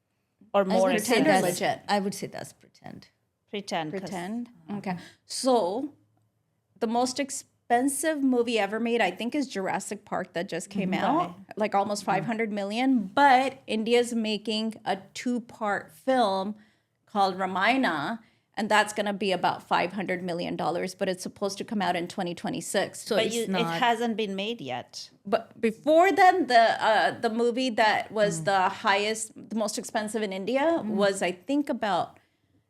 S1: or
S3: I
S1: more
S3: would say
S2: Pretend or
S3: that's-
S2: legit?
S3: I would say that's pretend.
S1: Pretend. 'cause
S2: Pretend. Okay. So the most expensive expensive movie ever made, I think, is Jurassic Park that just came out, like almost 500 million. But India's making a 2-part film called Ramayana, and that's going to be about $500 million, but it's supposed to come out in 2026.
S3: So
S1: But
S3: it's
S1: it
S3: not.
S1: hasn't been made yet.
S2: But before then, the movie that was the most expensive in India was, I think, about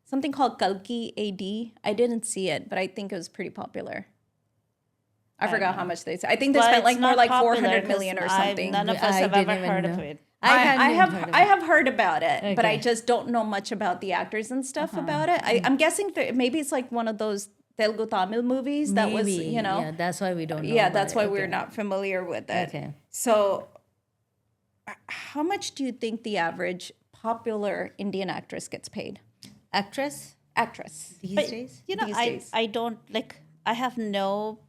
S2: something called Kalki AD. I didn't see it, but I think it was pretty popular. I forgot how much they said. I think they
S1: Well,
S2: spent
S1: it's
S2: like more
S1: not
S2: like
S1: popular
S2: 400
S1: 'cause
S2: million or something.
S1: None of us
S3: I
S1: have
S3: didn't
S1: ever
S3: even
S1: heard of
S3: know.
S1: it.
S2: I have heard about it, but I
S3: Okay.
S2: just don't know much about the actors and stuff about it. I'm guessing maybe it's like one of those Telugu Tamil movies that was,
S3: Maybe,
S2: you know,
S3: yeah, that's why we don't know.
S2: yeah,
S3: about
S2: that's
S3: it.
S2: why
S3: Okay.
S2: we're not familiar with it.
S3: Okay.
S2: So, how much do you think the average popular Indian actress gets paid?
S3: Actress
S2: Actress.
S3: these
S1: But,
S3: days?
S1: you know,
S2: These
S1: I
S2: days.
S1: I don't like. I have no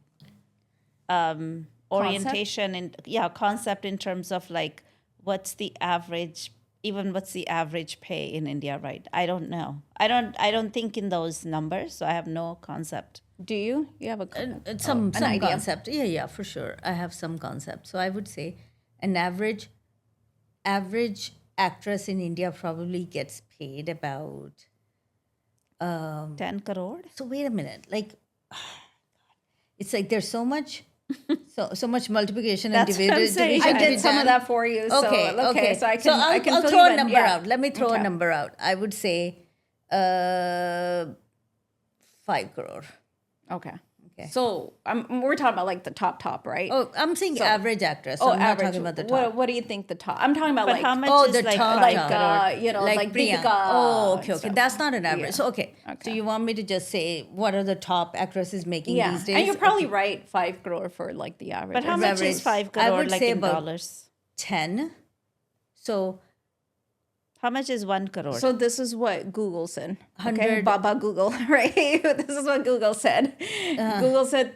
S1: orientation in concept in terms of like what's the average, even what's the average pay in India, right? I don't know. I don't think in those numbers, so I have no concept.
S2: Do you? You have a
S3: Some
S2: idea.
S3: concept. Yeah, for sure. I have some concept. So I would say an average actress in India probably gets paid about.
S1: 10 crore?
S3: So wait a minute, like it's like there's so much multiplication and
S1: That's what I'm
S3: division.
S1: saying.
S2: I
S3: to
S2: did
S3: be
S2: some of
S3: done.
S2: that for you. So,
S3: Okay.
S2: So I can,
S3: I'll,
S2: I can
S3: I'll
S2: fill
S3: throw
S2: you
S3: a
S2: in.
S3: number
S2: Yeah.
S3: out. Let me throw a
S2: Okay.
S3: number out. I would say 5 crore.
S2: Okay.
S3: Okay.
S2: So we're talking about like the top, right?
S3: Oh, I'm saying average actress. So
S2: Oh,
S3: I'm not
S2: average.
S3: talking about the top.
S2: What do you think the top? I'm talking about
S1: But
S2: like
S1: how much
S3: Oh,
S1: is
S3: the
S1: like
S3: top,
S1: five
S3: top.
S1: crore?
S2: you know, like
S3: Priyanka.
S2: Deepika.
S3: Oh, okay.
S2: and stuff.
S3: That's not an average.
S2: Yeah.
S3: So okay. So
S2: Okay.
S3: you want me to just say what are the top actresses making
S2: Yeah,
S3: these days?
S2: and you're probably right. 5 crore for like the average.
S1: But how much
S3: average.
S1: is 5
S3: I
S1: crore
S3: would
S1: like
S3: say
S1: in
S3: about
S1: dollars?
S3: 10. So
S1: How much is 1 crore?
S2: So this is what Google said. Okay,
S3: 100
S2: Baba Google, right? This is what Google said. Google said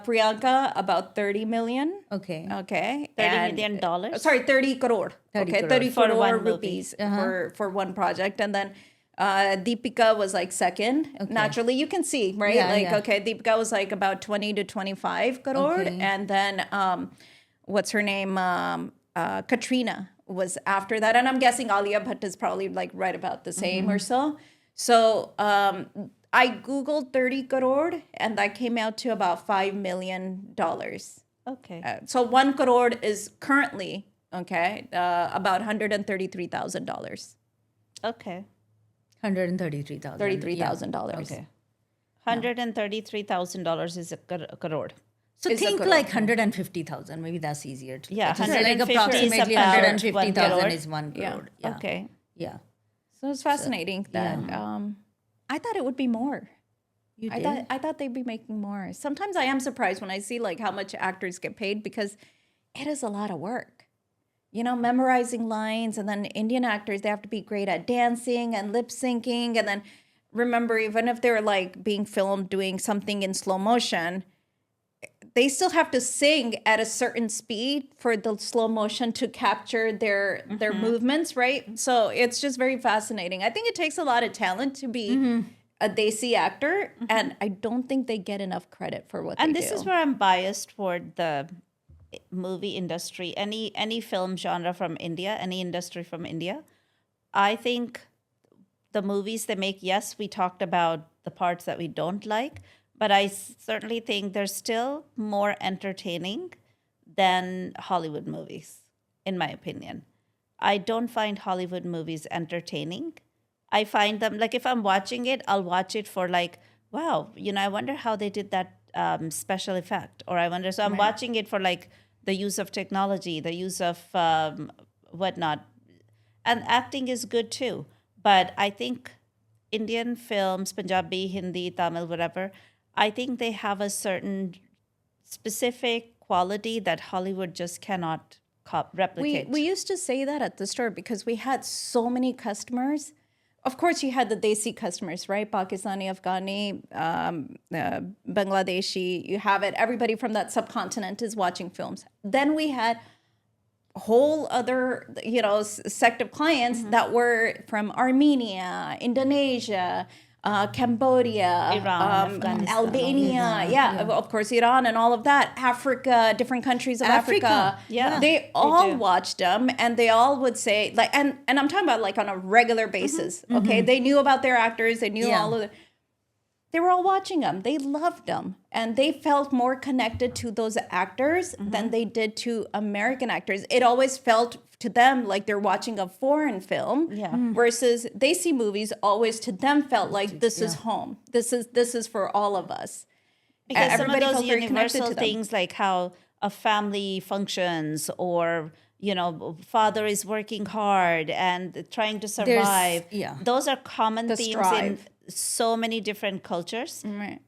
S2: Priyanka about 30 million.
S3: okay.
S2: Okay.
S1: 30
S2: and-
S1: million dollars?
S2: Sorry, 30 crore.
S3: 30
S2: okay,
S3: crore.
S2: 30
S1: For
S2: crore
S1: one movie.
S2: rupees for one project. And then Deepika was like second. Naturally, you can see, right?
S3: Yeah,
S2: like,
S3: yeah.
S2: okay, Deepika was like about 20 to 25 crore.
S3: Okay.
S2: And then what's her name? Katrina was after that. And I'm guessing Alia Bhatt is probably like right about the same or so. So I Googled 30 crore and that came out to about $5 million.
S1: Okay.
S2: So 1 crore is currently, okay, about $133,000.
S1: Okay.
S3: $133,000.
S2: $33,000.
S3: Okay.
S1: $133,000 is a crore.
S3: So
S2: Is a
S3: think
S2: crore.
S3: like 150,000. Maybe that's easier to.
S1: Yeah,
S3: so like
S1: 150 is
S3: approximately
S1: about
S3: 150,000
S1: 1
S3: is 1
S2: Yeah.
S3: crore. Yeah.
S1: Okay.
S3: Yeah.
S2: So it's fascinating that I thought it would be more.
S3: You
S2: I
S3: did?
S2: thought they'd be making more. Sometimes I am surprised when I see like how much actors get paid because it is a lot of work. You know, memorizing lines, and then Indian actors, they have to be great at dancing and lip syncing. And then remember, even if they're like being filmed doing something in slow motion, they still have to sing at a certain speed for the slow motion to capture their movements, right? So it's just very fascinating. I think it takes a lot of talent to be a Desi actor, and I don't think they get enough credit for what
S1: And
S2: they
S1: this
S2: do.
S1: is where I'm biased toward the movie industry, any film genre from India, any industry from India. I think the movies they make, yes, we talked about the parts that we don't like, but I certainly think they're still more entertaining than Hollywood movies, in my opinion. I don't find Hollywood movies entertaining. I find them, like if I'm watching it, I'll watch it for like, wow, you know, I wonder how they did that special effect. Or I wonder, so I'm watching it for like the use of technology, the use of whatnot. And acting is good too. But I think Indian films, Punjabi, Hindi, Tamil, whatever, I think they have a certain specific quality that Hollywood just cannot replicate.
S2: We used to say that at the store because we had so many customers. Of course, you had the Desi customers, right? Pakistani, Afghani, Bangladeshi. You have it. Everybody from that subcontinent is watching films. Then we had a whole other, you know, sect of clients that were from Armenia, Indonesia, Cambodia,
S1: Iran, Afghanistan,
S2: Albania, of course, Iran and all of that, Africa, different countries of Africa.
S1: Yeah,
S2: They all
S1: do.
S2: watched them, and they all would say, like, and I'm talking about like on a regular basis, okay? They knew about their actors, they knew all of the, they were all watching them. They loved them. And they felt more connected to those actors than they did to American actors. It always felt to them like they're watching a foreign film.
S1: Yeah.
S2: Versus they see movies always to them felt like this is home. This is for all of us.
S1: Because some of
S2: Everybody
S1: those
S2: felt very connected
S1: universal
S2: to them.
S1: things like how a family functions, or father is working hard and trying to survive. Those are common themes
S2: strive.
S1: in so many different cultures.
S2: Right.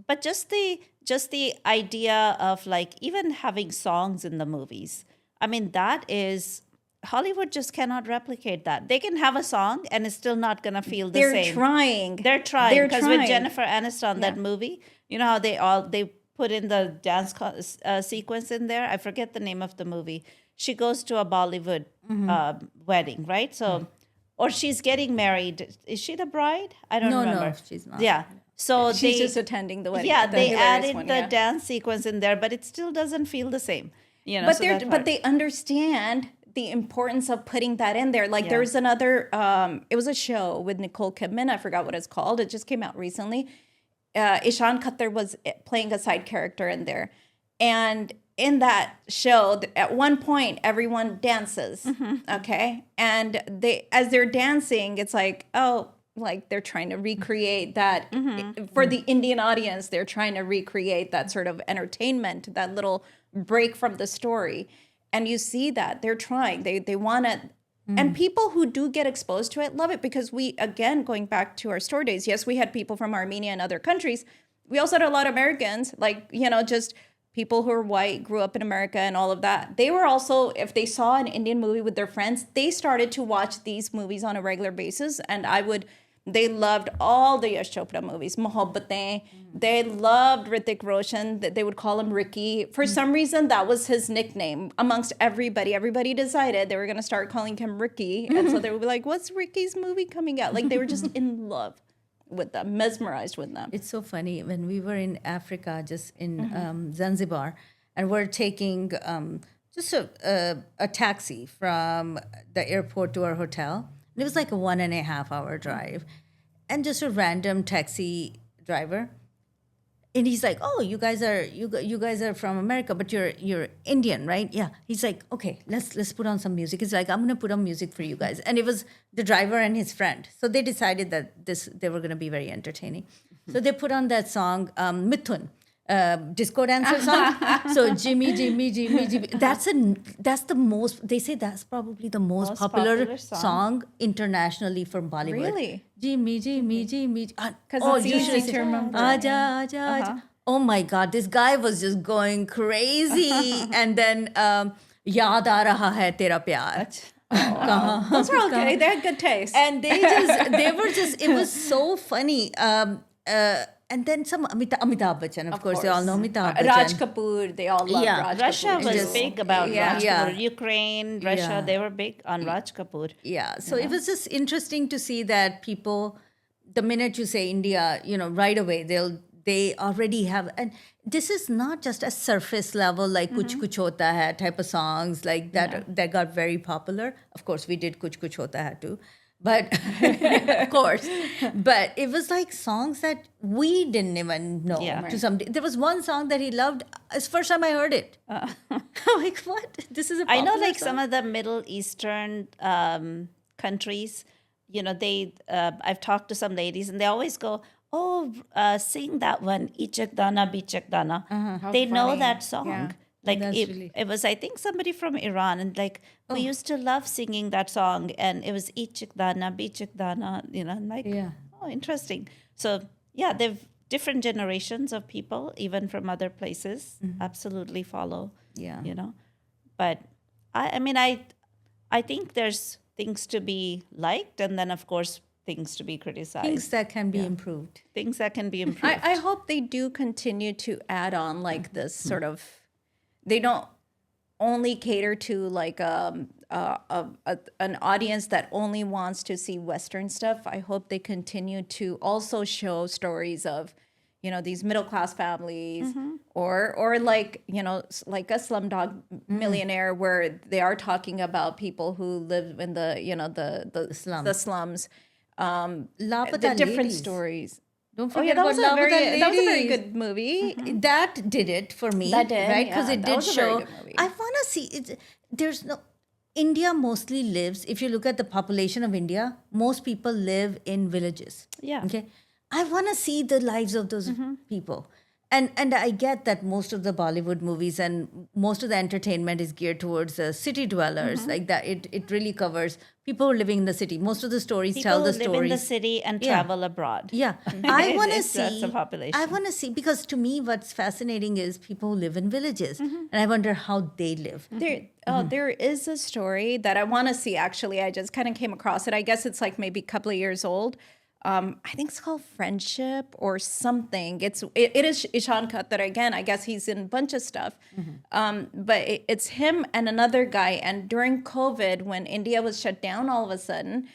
S1: But just the idea of like even having songs in the movies. I mean, that is Hollywood just cannot replicate that. They can have a song and it's still not gonna feel the
S2: They're
S1: same.
S2: trying.
S1: They're trying,
S2: They're
S1: because
S2: trying.
S1: with Jennifer Aniston, that movie, you know how they put in the dance sequence in there. I forget the name of the movie. She goes to a Bollywood wedding, right? So, or she's getting married. Is she the bride? I don't remember.
S3: No, she's not.
S1: Yeah. So
S2: She's just attending the wedding.
S1: yeah,
S2: the
S1: they
S2: hilarious
S1: added
S2: one,
S1: the dance sequence in there, but it still doesn't feel the same.
S2: But
S1: so that's
S2: but
S1: hard.
S2: they understand the importance of putting that in there. Like there was another, it was a show with Nicole Kidman. I forgot what it's called. It just came out recently. Ishan Khatter was playing a side character in there. And in that show, at one point, everyone dances, okay? And as they're dancing, it's like, oh, like they're trying to recreate that. For the Indian audience, they're trying to recreate that sort of entertainment, that little break from the story. And you see that they're trying, they want to, and people who do get exposed to it love it, because we, again, going back to our store days, yes, we had people from Armenia and other countries. We also had a lot of Americans, like, just people who are white, grew up in America and all of that. They were also, if they saw an Indian movie with their friends, they started to watch these movies on a regular basis. And they loved all the Yash Chopra movies, Mohabbatein. They loved Hrithik Roshan. They would call him Ricky. For some reason, that was his nickname amongst everybody. Everybody decided they were going to start calling him Ricky. And so they would be like, what's Ricky's movie coming out? Like, they were just in love with them, mesmerized with them.
S3: It's so funny. When we were in Africa, just in Zanzibar, and we're taking just a taxi from the airport to our hotel. And it was like a 1.5 hour drive. And just a random taxi driver. And he's like, "Oh, you guys are from America, but you're Indian, right?" Yeah. He's like, "Okay, let's put on some music." He's like, "I'm gonna put on music for you guys." And it was the driver and his friend. So they decided that they were gonna be very entertaining. So they put on that song, Mithun, disco dancer song. So Jimmy, Jimmy, Jimmy, Jimmy. That's the most. They say that's probably the most popular song internationally from Bollywood.
S2: Really?
S3: Jimmy, Jimmy, Jimmy.
S2: Because it's easy to remember.
S3: Aja, aja, aja. Oh my God, this guy was just going crazy. And then, Yaad aa raha hai tera pyar.
S2: Those are okay. They had good taste.
S3: And it was so funny. And then some Amitabh Bachchan, of course, they all know Amitabh Bachchan.
S2: Raj Kapoor, they all love Raj
S1: Russia
S2: Kapoor.
S1: was big about Raj
S3: Yeah.
S1: Kapoor. Ukraine, Russia, they were big on Raj Kapoor.
S3: Yeah. So it was just interesting to see that people, the minute you say India, right away they already have, and this is not just a surface level like Kuch Kuch Hota Hai type of songs like that got very popular. Of course, we did Kuch Kuch Hota Hai too. But of course, but it was like songs that we didn't even know. To some, there was one song that he loved. It's the first time I heard it. I'm like, what? This is a popular
S1: I know, like
S3: song?
S1: some of the Middle Eastern countries, I've talked to some ladies and they always go, "Oh, sing that one, Ichak Dana, Bichak Dana." They know
S2: funny.
S1: that song.
S2: Yeah.
S1: Like
S3: That's
S1: it,
S3: really-
S1: it was, I think, somebody from Iran, and like we used to love singing that song, and it was Ichak Dana, Bichak Dana, and like, oh, interesting. So yeah, they've different generations of people, even from other places, absolutely follow.
S3: Yeah.
S1: But I think there's things to be liked, and then of course things to be criticized.
S3: Things that can be improved.
S1: Things that can be improved.
S2: I hope they do continue to add on like this sort of, they don't only cater to like an audience that only wants to see Western stuff, I hope they continue to also show stories of, these middle class families, or like, like a Slumdog Millionaire, where they are talking about people who live in the
S3: slums.
S2: the slums,
S3: Lapata
S2: the different
S3: Ladies.
S2: stories.
S3: Don't
S2: Oh yeah,
S3: forget
S2: that
S3: about
S2: was a
S3: Lapata
S2: that was a very
S3: Ladies.
S2: good movie.
S3: That did it for me.
S2: That did,
S3: right? Because
S2: yeah,
S3: it
S2: that
S3: did
S2: was a very
S3: show.
S2: good movie.
S3: I want to see it. There's no. India mostly lives. If you look at the population of India, most people live in villages.
S1: Yeah.
S3: Okay. I want to see the lives of those people. And I get that most of the Bollywood movies and most of the entertainment is geared towards city dwellers, like that. It really covers people who are living in the city. Most of the stories
S1: People
S3: tell
S1: who
S3: the
S1: live
S3: stories.
S1: in the city and
S3: Yeah.
S1: travel abroad.
S3: Yeah, I want to
S1: That's
S3: see.
S1: the population.
S3: I want to see, because to me, what's fascinating is people who live in villages, and I wonder how they live.
S2: There is a story that I want to see. Actually, I just kind of came across it. I guess it's like maybe a couple of years old. I think it's called Friendship or something. It is Ishan Khattar again. I guess he's in a bunch of stuff. But it's him and another guy. And during COVID, when India was shut down all of a sudden,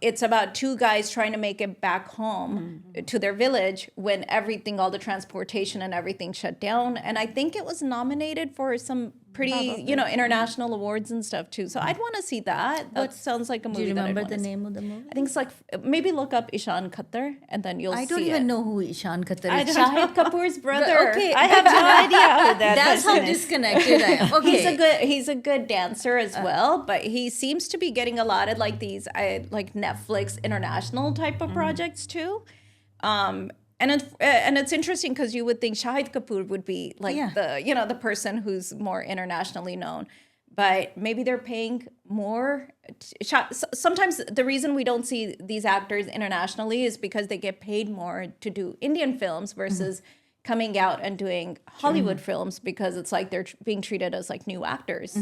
S2: it's about two guys trying to make it back home to their village when everything, all the transportation and everything shut down. And I think it was nominated for some pretty, international awards and stuff too. So I'd want to see that. That sounds like a movie.
S3: Do you
S2: that I'd
S3: remember
S2: wanna
S3: the
S2: see.
S3: name of the movie?
S2: I think it's like, maybe look up Ishan Khattar and then you'll see
S3: I don't even know who Ishan Khattar is.
S2: Shahid Kapoor's brother.
S3: Okay,
S1: I have no idea who that
S3: that's how
S1: person is.
S3: disconnected I am. Okay,
S2: He's a good dancer as well, but he seems to be getting a lot of like these like Netflix international type of projects too. And it's interesting because you would think Shahid Kapoor would be like the person who's more internationally known, but maybe they're paying more. Sometimes the reason we don't see these actors internationally is because they get paid more to do Indian films versus coming out and doing Hollywood films, because it's like they're being treated as like new actors.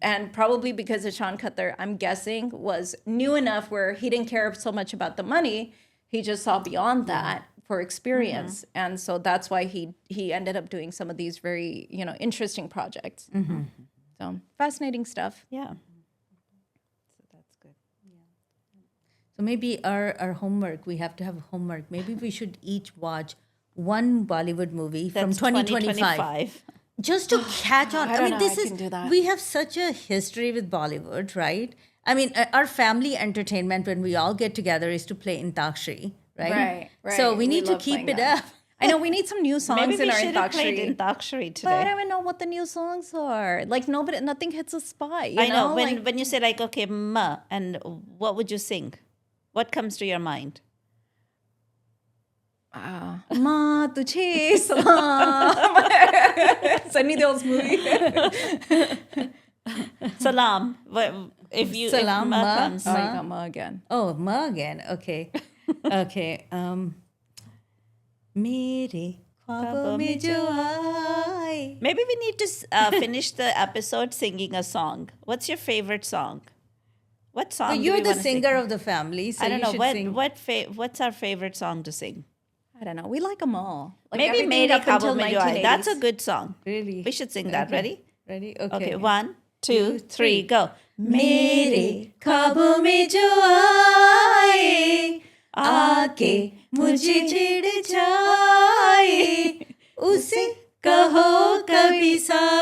S2: And probably because Ishan Khattar, I'm guessing, was new enough where he didn't care so much about the money. He just saw beyond that for experience. And so that's why he ended up doing some of these very, interesting projects. So fascinating stuff.
S1: Yeah. So that's good.
S3: so maybe our homework, we have to have homework. Maybe we should each watch one Bollywood movie from
S1: That's
S3: 2025. Just to catch on.
S2: I don't know
S3: this
S2: I
S3: is,
S2: can do that.
S3: we have such a history with Bollywood, right? I mean, our family entertainment when we all get together is to play Intakshari, right?
S2: Right.
S3: So we need to
S2: love
S3: keep
S2: playing
S3: it
S2: that.
S3: up.
S2: I know we need some new songs
S1: Maybe we
S2: in our
S1: should have played
S2: Intakshari.
S1: Intakshari
S2: But I
S1: today.
S2: don't even know what the new songs are. Like nothing hits a spot.
S1: I know.
S2: Like,
S1: When you say like, okay, ma, and what would you sing? What comes to your mind?
S2: Ma tujhe salam. Sunny Deol's movie.
S1: Salam. If you
S3: Salam,
S1: if ma
S3: ma.
S1: comes.
S2: Oh, you got Ma again.
S3: Oh, Ma again. Okay. Okay. Mere ख्वाबों में जो आए.
S1: Maybe we need to finish the episode singing a song. What's your favorite song? What song? do
S3: You're
S1: we
S3: the
S1: wanna
S3: singer
S1: sing?
S3: of the family, so
S1: I don't
S3: you
S1: know
S3: should sing.
S1: what's our favorite song to sing.
S2: I don't know. We like them all. Like
S1: Maybe
S2: everything
S1: Mere
S2: up until
S1: Khabo Mein Jo Aaye.
S2: 1980s.
S1: That's a good song.
S3: Really?
S1: We should sing that.
S3: Okay.
S1: Ready?
S3: Ready?
S1: Okay. 1, 2, 3, go.
S3: मेरे ख्वाबों में जो आए आके मुझे छिड़ जाए उसे कहो कभी सा